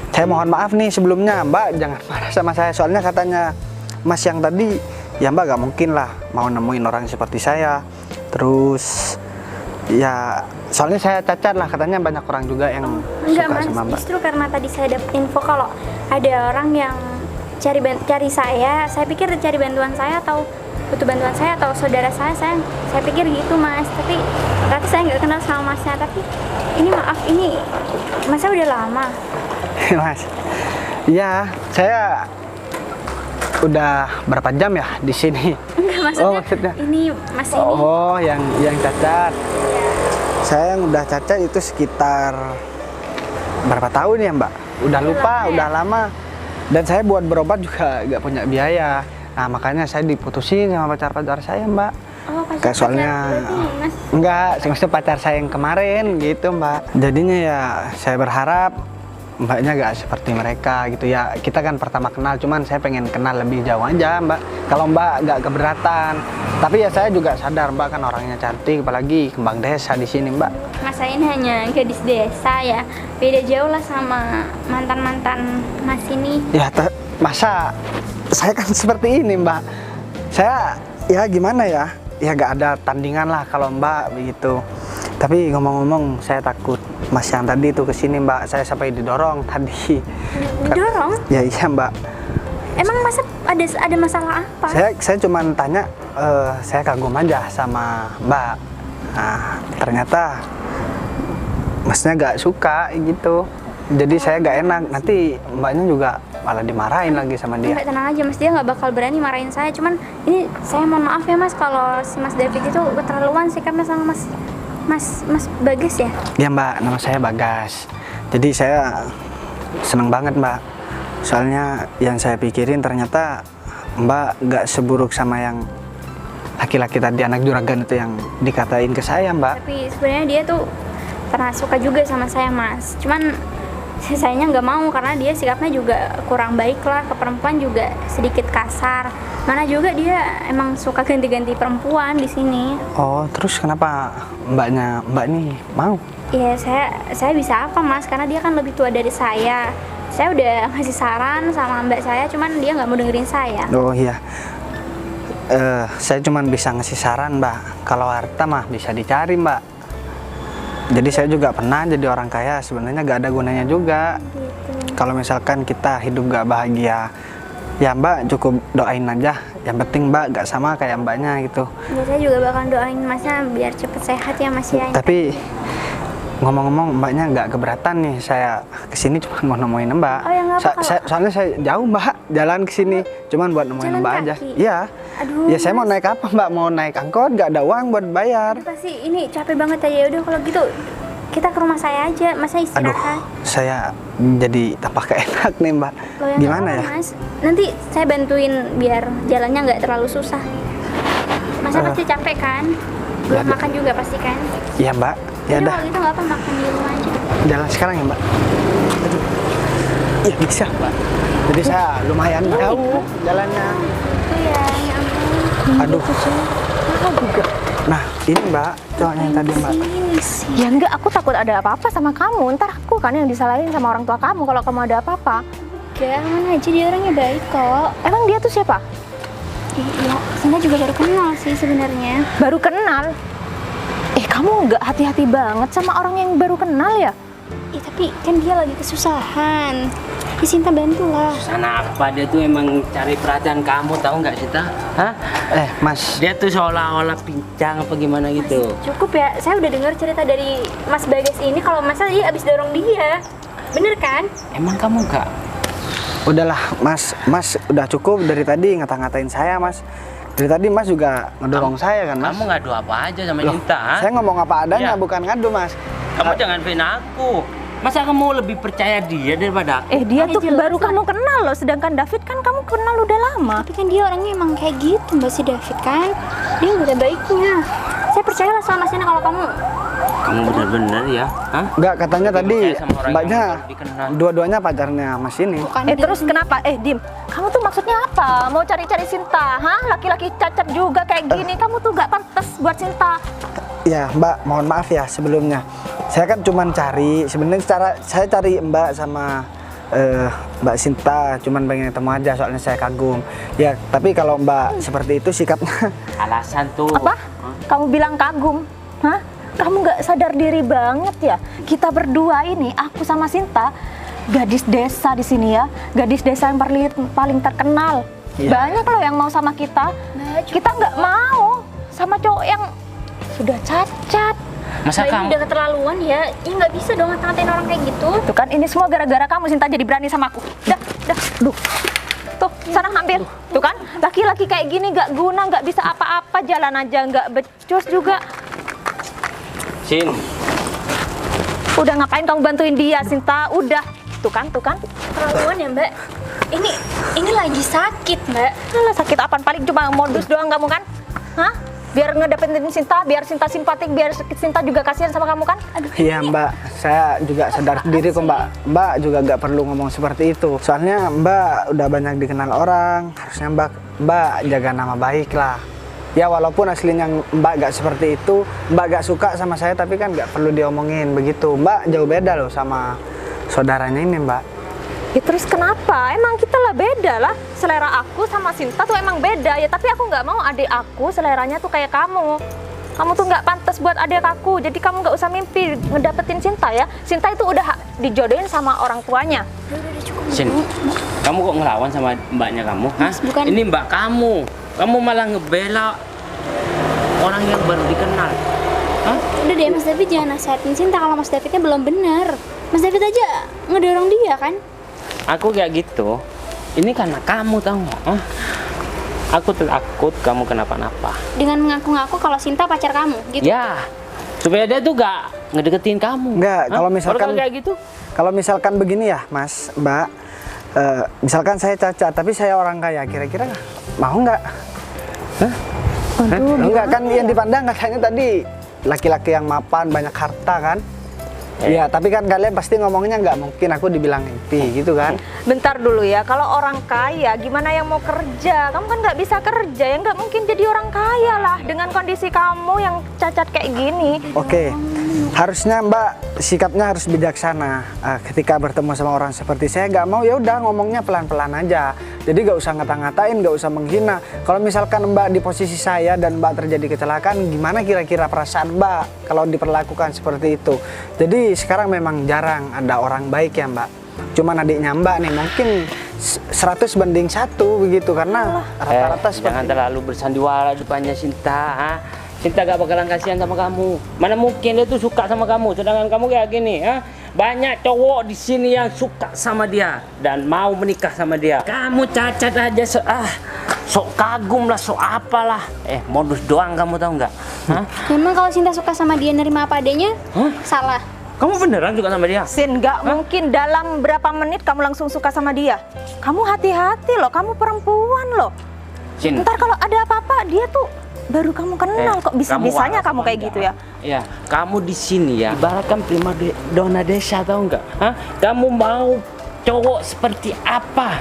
Speaker 5: Saya mohon maaf nih sebelumnya Mbak, jangan marah sama saya, soalnya katanya Mas yang tadi ya Mbak gak mungkin lah mau nemuin orang seperti saya. Terus ya soalnya saya cacat lah, katanya banyak orang juga yang
Speaker 6: Enggak
Speaker 5: suka
Speaker 6: Mas,
Speaker 5: sama Mbak.
Speaker 6: justru karena tadi saya dapat info kalau ada orang yang cari saya pikir cari bantuan saya atau butuh bantuan saya atau saudara saya pikir gitu Mas. Tapi ternyata saya nggak kenal sama Masnya. Tapi ini maaf, ini Masnya udah lama.
Speaker 5: Mas, ya saya udah berapa jam ya di sini?
Speaker 6: Enggak, maksudnya,
Speaker 5: Oh, maksudnya?
Speaker 6: ini Mas ini.
Speaker 5: Oh, yang cacat. Saya yang udah cacat itu sekitar berapa tahun ya Mbak? Udah lupa,
Speaker 6: lama ya?
Speaker 5: udah lama. Dan saya buat berobat juga nggak punya biaya. Nah makanya saya diputusin sama pacar saya Mbak.
Speaker 6: Oh, pacar
Speaker 5: Kayak soalnya
Speaker 6: berarti, Mas.
Speaker 5: enggak, maksudnya pacar saya yang kemarin gitu Mbak. Jadinya ya saya berharap Mbaknya gak seperti mereka gitu ya. Kita kan pertama kenal, cuman saya pengen kenal lebih jauh aja Mbak. Kalau Mbak gak keberatan. Tapi ya saya juga sadar Mbak kan orangnya cantik, apalagi kembang desa di sini Mbak.
Speaker 6: Mas saya ini hanya gadis desa ya. Beda jauh lah sama mantan-mantan Mas ini.
Speaker 5: Ya masa saya kan seperti ini Mbak. Saya ya gimana ya, ya gak ada tandingan lah kalau Mbak begitu. Tapi ngomong-ngomong saya takut Mas yang tadi itu kesini Mbak, saya sampai didorong tadi.
Speaker 6: Didorong?
Speaker 5: Ya iya Mbak.
Speaker 6: Emang Mas ada masalah apa?
Speaker 5: Saya cuma tanya, saya kagum aja sama Mbak. Nah, ternyata Masnya gak suka gitu. Jadi saya gak enak, nanti Mbaknya juga malah dimarahin lagi sama dia.
Speaker 6: Enggak, tenang aja Mas, dia nggak bakal berani marahin saya. Cuman ini saya mohon maaf ya Mas, kalau si Mas David itu keterlaluan sikapnya sama Mas Bagas ya?
Speaker 5: Ya Mbak, nama saya Bagas. Jadi saya seneng banget Mbak. Soalnya yang saya pikirin ternyata Mbak gak seburuk sama yang laki-laki tadi, anak juragan itu yang dikatain ke saya Mbak.
Speaker 6: Tapi sebenarnya dia tuh pernah suka juga sama saya Mas. Cuman sayanya nggak mau karena dia sikapnya juga kurang baik lah, ke perempuan juga sedikit kasar. Mana juga dia emang suka ganti-ganti perempuan di sini.
Speaker 5: Oh, terus kenapa Mbak nih mau?
Speaker 6: Ya saya bisa apa Mas, karena dia kan lebih tua dari saya. Saya udah ngasih saran sama Mbak saya, cuman dia nggak mau dengerin saya.
Speaker 5: Oh iya, saya cuman bisa ngasih saran Mbak. Kalau harta mah bisa dicari Mbak. Jadi saya juga pernah jadi orang kaya, sebenarnya gak ada gunanya juga.
Speaker 6: Gitu.
Speaker 5: Kalau misalkan kita hidup gak bahagia, ya Mbak cukup doain aja. Yang penting Mbak gak sama kayak Mbaknya gitu.
Speaker 6: Ya saya juga bakal doain Masnya biar cepet sehat ya Mas ya.
Speaker 5: Tapi ngomong-ngomong Mbaknya gak keberatan nih, saya kesini cuma mau nemuin Mbak.
Speaker 6: Oh ya nggak apa-apa.
Speaker 5: Soalnya saya jauh Mbak, jalan kesini cuman buat nemuin
Speaker 6: Jalan
Speaker 5: Mbak aja.
Speaker 6: kaki?
Speaker 5: Iya.
Speaker 6: Aduh,
Speaker 5: Ya saya mau
Speaker 6: Mas.
Speaker 5: naik apa Mbak? Mau naik angkot, gak ada uang buat bayar.
Speaker 6: Aduh, pasti ini capek banget ya. Udah kalau gitu kita ke rumah saya aja, masa
Speaker 5: Aduh,
Speaker 6: istirahat.
Speaker 5: saya jadi tampak enak nih Mbak.
Speaker 6: Loh, ya
Speaker 5: Gimana
Speaker 6: nggak
Speaker 5: ya?
Speaker 6: apa-apa, Mas. Nanti saya bantuin biar jalannya nggak terlalu susah. Masa pasti capek kan? Belum makan juga pasti kan?
Speaker 5: Iya Mbak, ya
Speaker 6: Udah,
Speaker 5: dah.
Speaker 6: kalau gitu nggak apa, makan di rumah aja.
Speaker 5: Jalan sekarang ya Mbak. Aduh. Iya bisa Mbak. Jadi saya lumayan jauh jalannya.
Speaker 6: Oh ya, ya ampun.
Speaker 5: Aduh. Nah ini Mbak, cowoknya yang tadi Mbak.
Speaker 6: Sini sih.
Speaker 2: Ya enggak, aku takut ada apa-apa sama kamu. Ntar aku kan yang disalahin sama orang tua kamu kalau kamu ada apa-apa.
Speaker 6: Enggak, mana aja dia orangnya baik kok.
Speaker 2: Emang dia tuh siapa?
Speaker 6: Iya, Sinta juga baru kenal sih sebenarnya.
Speaker 2: Baru kenal? Kamu nggak hati-hati banget sama orang yang baru kenal ya?
Speaker 6: Tapi kan dia lagi kesusahan. Ya Sinta bantulah.
Speaker 1: Sana apa dia tuh emang cari perhatian kamu, tahu nggak Sinta? Hah?
Speaker 5: Mas.
Speaker 1: Dia tuh seolah-olah pincang apa gimana gitu.
Speaker 6: Cukup ya, saya udah dengar cerita dari Mas Bagas ini kalau masa dia abis dorong dia. Bener kan?
Speaker 1: Emang kamu nggak?
Speaker 5: Udahlah Mas, Mas udah cukup dari tadi ngata-ngatain saya Mas. Dari tadi Mas juga ngedorong saya kan Mas.
Speaker 1: Kamu ngadu apa aja sama
Speaker 5: Loh,
Speaker 1: Sinta? Ha?
Speaker 5: saya ngomong apa adanya,
Speaker 1: Iya.
Speaker 5: bukan ngadu Mas.
Speaker 1: Kamu jangan fitnah aku. Masa kamu lebih percaya dia daripada aku?
Speaker 2: Dia tuh
Speaker 6: jelas
Speaker 2: baru
Speaker 6: lah.
Speaker 2: kamu kenal loh, sedangkan David kan kamu kenal udah lama.
Speaker 6: Tapi kan dia orangnya emang kayak gitu Mbak si David kan. Dia nggak ada baiknya. Saya percayalah sama Sinta kalau kamu.
Speaker 1: Kamu benar-benar ya? Hah?
Speaker 5: Enggak, katanya
Speaker 1: Lebih
Speaker 5: tadi
Speaker 1: percaya sama orang
Speaker 5: Mbaknya
Speaker 1: yang baru dikenal.
Speaker 5: dua-duanya pacarnya Mas ini.
Speaker 6: Bukan
Speaker 2: Terus kenapa? Dim, kamu tuh maksudnya apa? Mau cari-cari Sinta? Hah? Laki-laki cacat juga kayak gini, kamu tuh gak pantas buat Sinta.
Speaker 5: Ya Mbak, mohon maaf ya sebelumnya. Saya kan cuman cari, sebenarnya saya cari Mbak sama Mbak Sinta, cuman pengen ketemu aja soalnya saya kagum. Ya, tapi kalau Mbak seperti itu sikapnya.
Speaker 1: Alasan tuh.
Speaker 2: Apa? Kamu bilang kagum? Hah? Kamu gak sadar diri banget ya? Kita berdua ini, aku sama Sinta, gadis desa di sini ya, gadis desa yang paling terkenal.
Speaker 5: Iya.
Speaker 2: Banyak loh yang mau sama kita. Kita nggak mau sama cowok yang sudah cacat.
Speaker 1: Masa
Speaker 6: Mbak ini
Speaker 1: kamu?
Speaker 6: udah keterlaluan ya. Ya nggak bisa dong ngata-ngatain orang kayak gitu.
Speaker 2: Tuh kan, ini semua gara-gara kamu Sinta jadi berani sama aku. Dah, duh. Tuh, sana ambil. Tuh kan, laki-laki kayak gini gak guna, gak bisa apa-apa, jalan aja gak becus juga.
Speaker 1: Sin,
Speaker 2: Udah ngapain kamu bantuin dia, Sinta? Udah. Tuh kan.
Speaker 6: Keterlaluan ya Mbak. Ini lagi sakit Mbak.
Speaker 2: Alah, sakit apaan? Paling cuma modus doang kamu kan? Hah? Biar ngedapetin Sinta, biar Sinta simpatik, biar Sinta juga kasihan sama kamu kan?
Speaker 5: Iya Mbak, saya juga sadar diri kok Mbak. Mbak juga nggak perlu ngomong seperti itu. Soalnya Mbak udah banyak dikenal orang, harusnya Mbak jaga nama baik lah. Ya walaupun aslinya Mbak nggak seperti itu, Mbak nggak suka sama saya, tapi kan nggak perlu diomongin begitu. Mbak jauh beda loh sama saudaranya ini Mbak.
Speaker 2: Ya terus kenapa? Emang kita lah beda lah. Selera aku sama Sinta tuh emang beda ya. Tapi aku nggak mau adik aku seleranya tuh kayak kamu. Kamu tuh nggak pantas buat adik aku. Jadi kamu nggak usah mimpi ngedapetin Sinta ya. Sinta itu udah dijodohin sama orang tuanya.
Speaker 6: Udah cukup.
Speaker 1: Sin, kamu kok ngelawan sama mbaknya kamu? Hah?
Speaker 6: bukan.
Speaker 1: Ini mbak kamu. Kamu malah ngebela orang yang baru dikenal. Hah?
Speaker 6: Udah deh Mas David jangan nasihatin Sinta kalau Mas Davidnya belum bener. Mas David aja ngedorong dia kan.
Speaker 1: Aku kayak gitu. Ini karena kamu tahu nggak? Hah? Aku takut kamu kenapa-napa.
Speaker 6: Dengan mengaku-ngaku kalau Sinta pacar kamu gitu.
Speaker 1: Ya, supaya dia tuh gak ngedeketin kamu.
Speaker 5: Nggak,
Speaker 1: Hah?
Speaker 5: kalau misalkan-
Speaker 1: Baru kayak gitu.
Speaker 5: Kalau misalkan begini ya Mas, Mbak, misalkan saya cacat tapi saya orang kaya, kira-kira mau nggak? Enggak kan yang dipandang katanya tadi laki-laki yang mapan, banyak harta kan? Iya, tapi kan kalian pasti ngomongnya nggak mungkin aku dibilang mimpi gitu kan?
Speaker 2: Bentar dulu ya, kalau orang kaya gimana yang mau kerja? Kamu kan nggak bisa kerja, ya nggak mungkin jadi orang kaya lah dengan kondisi kamu yang cacat kayak gini.
Speaker 5: Oke, harusnya Mbak sikapnya harus bijaksana. Ketika bertemu sama orang seperti saya nggak mau ya udah ngomongnya pelan-pelan aja. Jadi nggak usah ngata-ngatain, nggak usah menghina. Kalau misalkan Mbak di posisi saya dan Mbak terjadi kecelakaan, gimana kira-kira perasaan Mbak kalau diperlakukan seperti itu? Jadi sekarang memang jarang ada orang baik ya Mbak. Cuman adiknya Mbak nih mungkin 100 banding 1 begitu karena rata-rata
Speaker 1: Jangan
Speaker 5: seperti
Speaker 1: terlalu bersandiwara depannya Sinta. Ha? Sinta gak bakalan kasihan sama kamu. Mana mungkin dia tuh suka sama kamu, sedangkan kamu kayak gini. Ha? Banyak cowok di sini yang suka sama dia dan mau menikah sama dia. Kamu cacat aja, sok kagum lah, sok apalah. Modus doang kamu tahu nggak? Hah?
Speaker 6: Memang kalau Sinta suka sama dia nerima apa adanya,
Speaker 1: Hah?
Speaker 6: salah.
Speaker 1: Kamu beneran suka sama dia?
Speaker 2: Sin, nggak mungkin dalam berapa menit kamu langsung suka sama dia. Kamu hati-hati loh, kamu perempuan loh.
Speaker 1: Sin.
Speaker 2: Ntar kalau ada apa-apa dia tuh baru kamu kenal kok bisa-bisanya
Speaker 1: waras
Speaker 2: kamu
Speaker 1: apa
Speaker 2: kayak
Speaker 1: enggak?
Speaker 2: gitu ya.
Speaker 1: Iya, kamu di sini ya. Ibaratkan prima dona desa, tahu nggak? Hah? Kamu mau cowok seperti apa?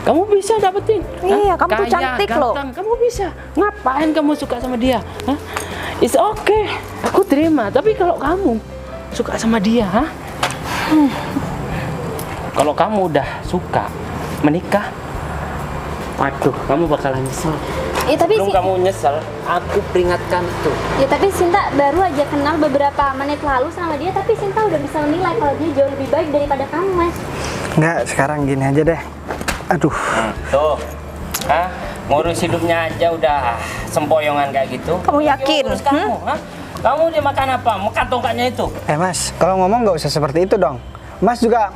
Speaker 1: Kamu bisa dapetin.
Speaker 2: Iya,
Speaker 1: Hah?
Speaker 2: kamu tuh
Speaker 1: Kaya,
Speaker 2: cantik loh.
Speaker 1: ganteng, kamu bisa. Ngapain kamu suka sama dia? Hah? It's okay, aku terima. Tapi kalau kamu suka sama dia, hah? Kalau kamu udah suka menikah, waduh, kamu bakalan nyesel.
Speaker 6: Ya tapi
Speaker 1: Belum kamu nyesel, aku peringatkan tuh.
Speaker 6: ya tapi Sinta baru aja kenal beberapa menit lalu sama dia, tapi Sinta udah bisa menilai kalau dia jauh lebih baik daripada kamu, Mas.
Speaker 5: Enggak, sekarang gini aja deh. Aduh,
Speaker 1: Tuh, hah? Ngurus hidupnya aja udah sempoyongan kayak gitu.
Speaker 2: Kamu yakin?
Speaker 1: Ngurus kamu, hah? Kamu dia makan apa? Makan tongkatnya itu.
Speaker 5: Mas, kalau ngomong nggak usah seperti itu dong. Mas juga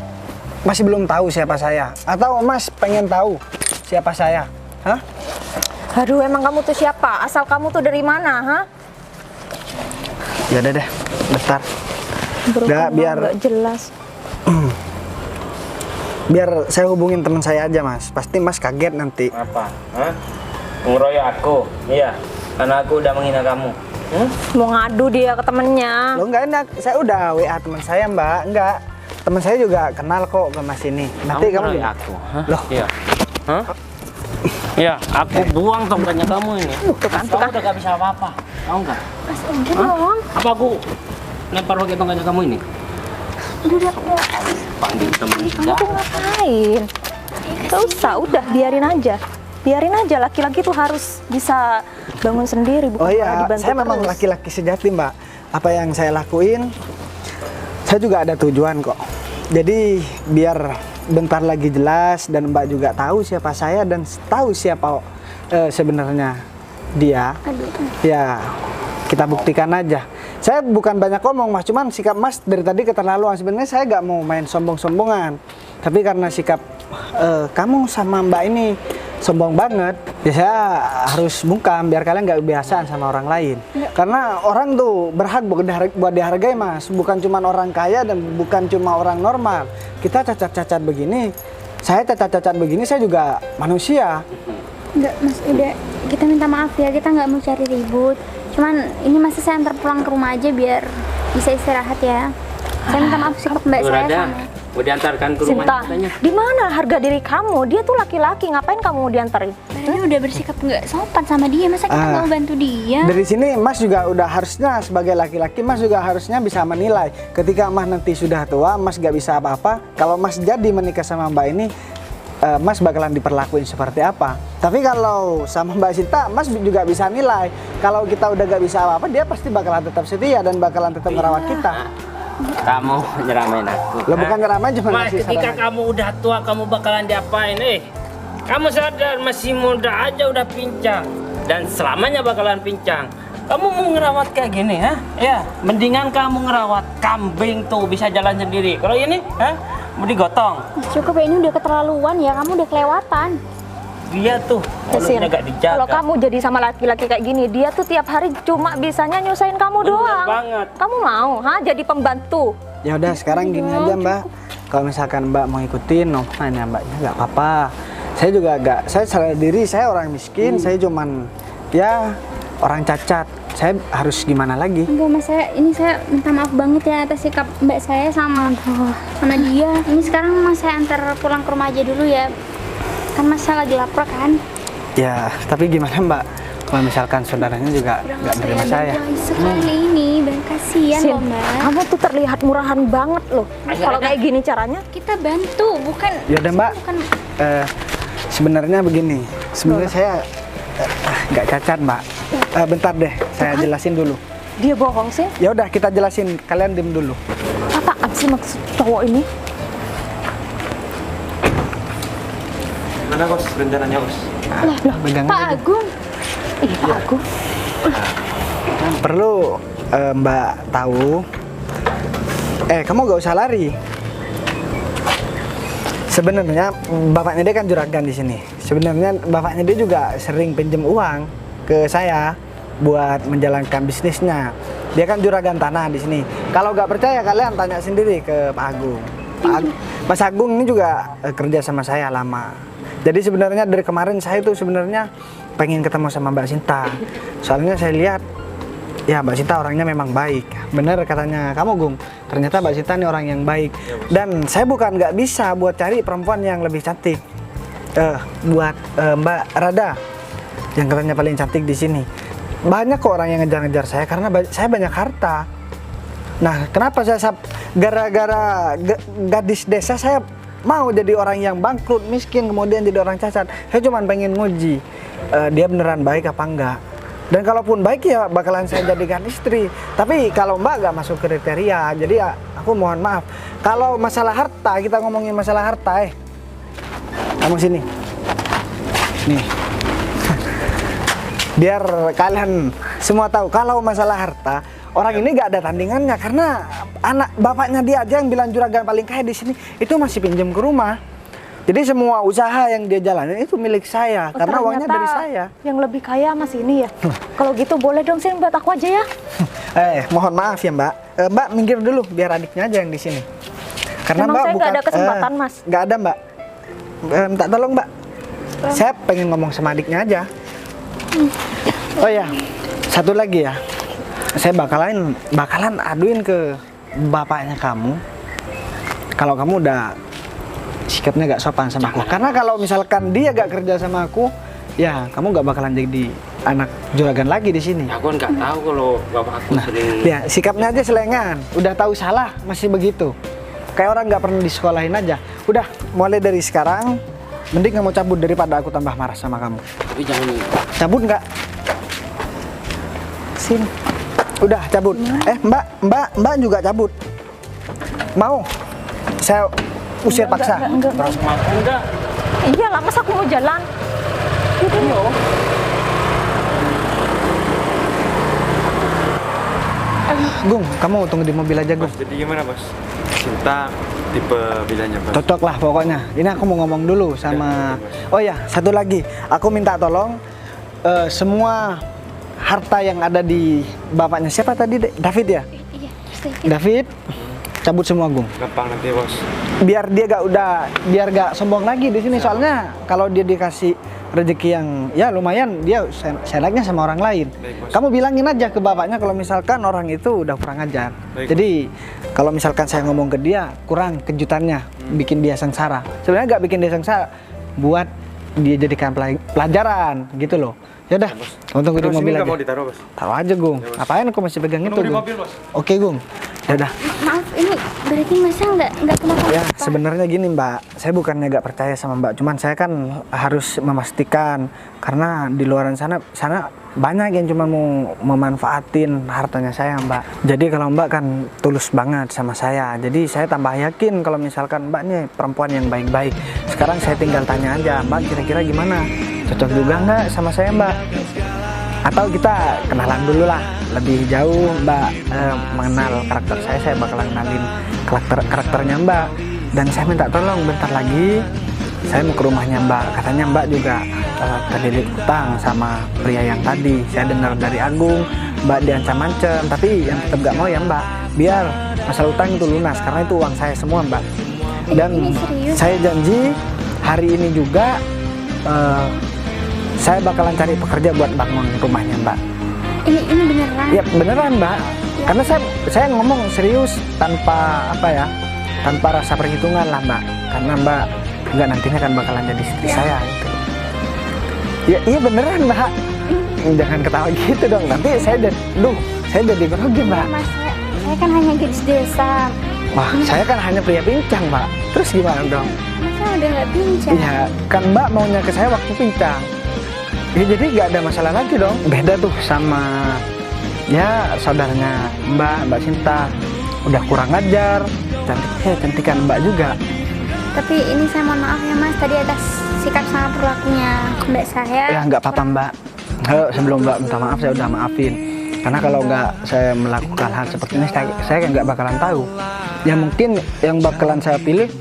Speaker 5: masih belum tahu siapa saya. Atau Mas pengen tahu siapa saya? Hah?
Speaker 2: Aduh, emang kamu tuh siapa? Asal kamu tuh dari mana, ha?
Speaker 5: Ya udah deh, bentar. Nggak,
Speaker 2: Nggak jelas.
Speaker 5: Biar saya hubungin teman saya aja, Mas. Pasti Mas kaget nanti.
Speaker 1: Apa? Hah? Ngeroyok aku? Iya, karena aku udah menghina kamu.
Speaker 2: Mau ngadu dia ke temennya.
Speaker 5: Lo nggak enak, saya udah WA teman saya, Mbak. Enggak, teman saya juga kenal kok ke Mas ini. Nanti kamu
Speaker 1: ngeroyok aku? Hah?
Speaker 5: Loh.
Speaker 1: Iya. Hah? Iya, aku buang tongkatnya kamu ini.
Speaker 2: Tuh kan,
Speaker 1: Kamu udah gak bisa apa-apa. Tahu nggak?
Speaker 2: Mas, udah dong.
Speaker 1: Apa aku lempar pakai tongkatnya kamu ini?
Speaker 2: Udah.
Speaker 1: Panggil teman
Speaker 2: Kamu
Speaker 1: segala.
Speaker 2: tuh ngapain? Gak usah, udah biarin aja. Biarin aja, laki-laki tuh harus bisa bangun sendiri, bukan
Speaker 5: Oh
Speaker 2: malah
Speaker 5: iya,
Speaker 2: dibantu
Speaker 5: saya memang
Speaker 2: terus.
Speaker 5: laki-laki sejati, Mbak. Apa yang saya lakuin, saya juga ada tujuan kok. Jadi biar bentar lagi jelas dan Mbak juga tahu siapa saya dan tahu siapa sebenarnya dia. Ya, kita buktikan aja. Saya bukan banyak ngomong, Mas, cuman sikap Mas dari tadi keterlaluan. Sebenarnya saya nggak mau main sombong-sombongan, tapi karena sikap kamu sama Mbak ini sombong banget, ya saya harus bungkam biar kalian nggak kebiasaan sama orang lain. Karena orang tuh berhak buat dihargai, Mas. Bukan cuma orang kaya dan bukan cuma orang normal. Kita cacat-cacat begini, saya cacat-cacat begini, saya juga manusia.
Speaker 6: Enggak, Mas, udah kita minta maaf ya, kita nggak mau cari ribut. Cuman ini masih saya antar pulang ke rumah aja biar bisa istirahat ya. Saya minta maaf sikap Mbak saya sama.
Speaker 1: Mau diantarkan ke rumah
Speaker 2: Sinta,
Speaker 1: katanya.
Speaker 2: di mana harga diri kamu? Dia tuh laki-laki, ngapain kamu mau diantarin?
Speaker 6: Ini udah bersikap nggak sopan sama dia, masa kita nggak mau bantu dia?
Speaker 5: Dari sini Mas juga udah harusnya sebagai laki-laki, Mas juga harusnya bisa menilai. Ketika Mas nanti sudah tua, Mas gak bisa apa-apa. Kalau Mas jadi menikah sama Mbak ini, Mas bakalan diperlakuin seperti apa. Tapi kalau sama Mbak Sinta, Mas juga bisa nilai. Kalau kita udah gak bisa apa-apa, dia pasti bakalan tetap setia dan bakalan tetap merawat kita.
Speaker 1: Kamu nyeramain aku.
Speaker 5: Lo bukan nyeramain, cuma
Speaker 1: Mas,
Speaker 5: ngasih
Speaker 1: ketika
Speaker 5: saran.
Speaker 1: kamu udah tua, kamu bakalan diapain? Kamu sadar masih muda aja udah pincang dan selamanya bakalan pincang. Kamu mau ngerawat kayak gini, ha? Ya, mendingan kamu ngerawat kambing tuh bisa jalan sendiri. Kalau ini, ha? Mau digotong.
Speaker 6: Cukup ya, ini udah keterlaluan ya, kamu udah kelewatan.
Speaker 1: Dia tuh
Speaker 2: Sin,
Speaker 1: mulutnya gak dijaga.
Speaker 2: kalau kamu jadi sama laki-laki kayak gini, dia tuh tiap hari cuma bisanya nyusahin kamu
Speaker 1: Bener
Speaker 2: doang.
Speaker 1: banget.
Speaker 2: Kamu mau, ha? Jadi pembantu.
Speaker 5: Ya udah sekarang gini aja, Mbak. Kalau misalkan Mbak mau ikutin omongannya Mbaknya nggak apa-apa. Saya juga saya sadar diri, saya orang miskin, saya cuman ya orang cacat. Saya harus gimana lagi?
Speaker 6: Enggak, Mas, saya minta maaf banget ya atas sikap Mbak saya sama dia. Ini sekarang Mas saya antar pulang ke rumah aja dulu ya. Kan Mas saya lagi lapar kan?
Speaker 5: Ya, tapi gimana Mbak? Kalau misalkan saudaranya juga nggak menerima saya.
Speaker 6: Baik sekali ini, dan kasihan
Speaker 2: Sin,
Speaker 6: loh Mbak.
Speaker 2: kamu tuh terlihat murahan banget loh. Kalau kayak gini caranya,
Speaker 6: Kita bantu, bukan.
Speaker 5: Ya udah Mbak.
Speaker 6: Bukan.
Speaker 5: Sebenarnya begini. Sebenarnya saya nggak cacat Mbak. Bentar deh, saya jelasin dulu.
Speaker 2: dia bohong sih.
Speaker 5: Ya udah kita jelasin. Kalian diem dulu.
Speaker 2: Apaan sih maksud cowok ini?
Speaker 4: Gimana bos rencananya bos?
Speaker 5: Pegang
Speaker 6: Pak
Speaker 5: aja.
Speaker 6: Agung,
Speaker 2: Ih, Pak Agung.
Speaker 5: Perlu Mbak tahu. Kamu gak usah lari. Sebenarnya bapaknya dia kan juragan di sini. Sebenarnya bapaknya dia juga sering pinjam uang ke saya buat menjalankan bisnisnya. Dia kan juragan tanah di sini. Kalau nggak percaya kalian tanya sendiri ke Pak Agung. Mas Agung ini juga kerja sama saya lama. Jadi sebenarnya dari kemarin saya tuh sebenarnya pengen ketemu sama Mbak Sinta. Soalnya saya lihat ya Mbak Sinta orangnya memang baik. Bener katanya kamu Gung. Ternyata Mbak Sinta ini orang yang baik. Dan saya bukan nggak bisa buat cari perempuan yang lebih cantik. Buat Mbak Rada yang katanya paling cantik di sini. Banyak kok orang yang ngejar-ngejar saya karena saya banyak harta. Nah, kenapa saya gara-gara gadis desa saya mau jadi orang yang bangkrut, miskin, kemudian jadi orang cacat. Saya cuma pengen nguji dia beneran baik apa enggak. Dan kalaupun baik ya bakalan saya jadikan istri. Tapi kalau Mbak gak masuk kriteria, jadi ya aku mohon maaf. Kalau masalah harta, kita ngomongin masalah harta, kamu sini. Nih. Biar kalian semua tahu kalau masalah harta orang ini gak ada tandingannya karena anak bapaknya dia aja yang bilang juragan paling kaya di sini itu masih pinjam ke rumah. Jadi semua usaha yang dia jalanin itu milik saya karena uangnya dari saya.
Speaker 2: Yang lebih kaya Mas ini ya. Kalau gitu boleh dong sih buat aku aja ya.
Speaker 5: Mohon maaf ya Mbak. Mbak minggir dulu biar adiknya aja yang di sini. Karena
Speaker 2: emang
Speaker 5: Mbak
Speaker 2: saya
Speaker 5: bukan
Speaker 2: gak ada kesempatan Mas.
Speaker 5: Gak ada Mbak. Minta tolong Mbak. Saya pengen ngomong sama adiknya aja. Oh ya, satu lagi ya. Saya bakalan aduin ke bapaknya kamu. Kalau kamu udah sikapnya gak sopan sama aku. Karena kalau misalkan dia gak kerja sama aku, ya kamu gak bakalan jadi anak juragan lagi di sini.
Speaker 1: Aku kan nggak tahu kalau bapak aku sering.
Speaker 5: Ya sikapnya aja selengan. Udah tahu salah masih begitu. Kayak orang gak pernah disekolahin aja. Udah, mulai dari sekarang mending kamu cabut daripada aku tambah marah sama kamu.
Speaker 1: Tapi jangan.
Speaker 5: Cabut nggak? Sini. Udah cabut. Mbak juga cabut. Mau? Saya usir paksa.
Speaker 2: Enggak. Iya lah, mas aku mau jalan. Gitu.
Speaker 5: Gung, kamu tunggu di mobil aja, Gung.
Speaker 4: Bos, jadi gimana bos? Cinta tipe bilanya bos?
Speaker 5: Cocok lah pokoknya. Ini aku mau ngomong dulu sama. Oh ya, satu lagi. Aku minta tolong semua harta yang ada di bapaknya siapa tadi? David ya?
Speaker 6: Iya,
Speaker 5: David, cabut semua, Gung.
Speaker 4: Gampang nanti bos.
Speaker 5: Biar dia gak sombong lagi di sini. Soalnya kalau dia dikasih rezeki yang ya lumayan, dia senaknya sama orang lain.
Speaker 4: Baik,
Speaker 5: Kamu bilangin aja ke bapaknya kalau misalkan orang itu udah kurang ajar.
Speaker 4: Baik,
Speaker 5: Jadi kalau misalkan saya ngomong ke dia kurang kejutannya, bikin dia sengsara. Sebenarnya nggak bikin dia sengsara, buat dia jadikan pelajaran gitu loh. Ya udah, untung di mobil aja.
Speaker 4: Mau ditaruh bos?
Speaker 5: Taruh aja, Gung. Apain aku masih pegang itu,
Speaker 4: Di
Speaker 5: Gung?
Speaker 4: mobil bos.
Speaker 5: Oke, Gung. Ya udah.
Speaker 6: Maaf, ini berarti Masnya nggak kenapa-napa?
Speaker 5: Ya sebenarnya gini Mbak, saya bukannya nggak percaya sama Mbak, cuman saya kan harus memastikan karena di luaran sana banyak yang cuma mau memanfaatin hartanya saya Mbak. Jadi kalau Mbak kan tulus banget sama saya, jadi saya tambah yakin kalau misalkan Mbak nih perempuan yang baik-baik. Sekarang saya tinggal tanya aja, Mbak kira-kira gimana? Cocok juga nggak sama saya Mbak? Atau kita kenalan dulu lah lebih jauh Mbak mengenal karakter saya bakalan kenalin karakternya Mbak. Dan saya minta tolong bentar lagi saya mau ke rumahnya Mbak. Katanya Mbak juga terlilit utang sama pria yang tadi. Saya dengar dari Agung Mbak diancam-ancam, tapi yang tetap gak mau ya Mbak. Biar masalah utang itu lunas karena itu uang saya semua Mbak. Dan saya janji hari ini juga saya bakalan cari pekerja buat bangun rumahnya Mbak.
Speaker 6: Ini beneran?
Speaker 5: Ya beneran Mbak. Karena saya ngomong serius tanpa tanpa rasa perhitungan lah Mbak. Karena Mbak nggak nantinya kan bakalan jadi istri saya gitu. Ya iya beneran Mbak. Jangan ketawa gitu dong. Nanti saya jadi grogi Mbak.
Speaker 6: Mas, saya kan hanya gadis desa.
Speaker 5: Wah, saya kan hanya pria pincang Mbak. Terus gimana dong?
Speaker 6: Masa udah nggak pincang?
Speaker 5: Iya, kan Mbak maunya ke saya waktu pincang. Ya jadi nggak ada masalah lagi dong. Beda tuh sama ya saudaranya Mbak Sinta. Udah kurang ajar, cantikan Mbak juga.
Speaker 6: Tapi ini saya mohon maaf ya Mas, tadi atas sikap sama perilakunya Mbak saya.
Speaker 5: Ya nggak apa-apa Mbak. Sebelum Mbak minta maaf saya udah maafin. Karena kalau nggak saya melakukan hal seperti ini saya nggak bakalan tahu. Ya mungkin yang bakalan saya pilih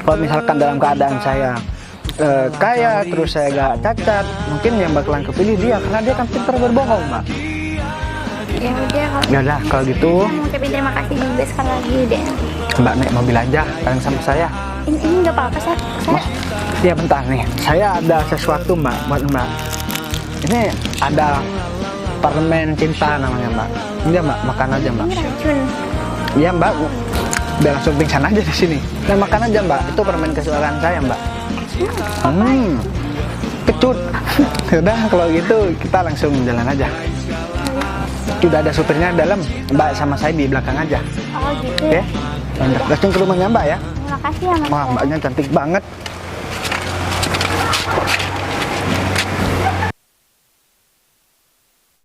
Speaker 5: kalau misalkan dalam keadaan saya kaya terus saya gak cacat, mungkin yang bakalan kepilih dia karena dia kan pintar berbohong Mbak.
Speaker 6: Ya udah kalau
Speaker 5: Ya udah, kalau gitu
Speaker 6: saya mau ucapin terima kasih juga sekali lagi deh.
Speaker 5: Mbak naik mobil aja, bareng sama saya.
Speaker 6: Ini nggak apa-apa saya.
Speaker 5: Ya bentar nih, saya ada sesuatu Mbak buat Mbak. Ini ada permen cinta namanya Mbak. Ini Mbak, makan aja Mbak.
Speaker 6: Ini racun.
Speaker 5: Iya Mbak, udah langsung pingsan aja di sini. Nah makan aja Mbak, itu permen kesukaan saya Mbak. Kecut. Udah kalau gitu kita langsung jalan aja. Sudah ada supirnya dalam, Mbak sama saya di belakang aja.
Speaker 6: Oh gitu.
Speaker 5: Oke? Langsung ke rumahnya Mbak ya.
Speaker 6: Terima kasih ya Mas.
Speaker 5: Wah Mbaknya cantik banget.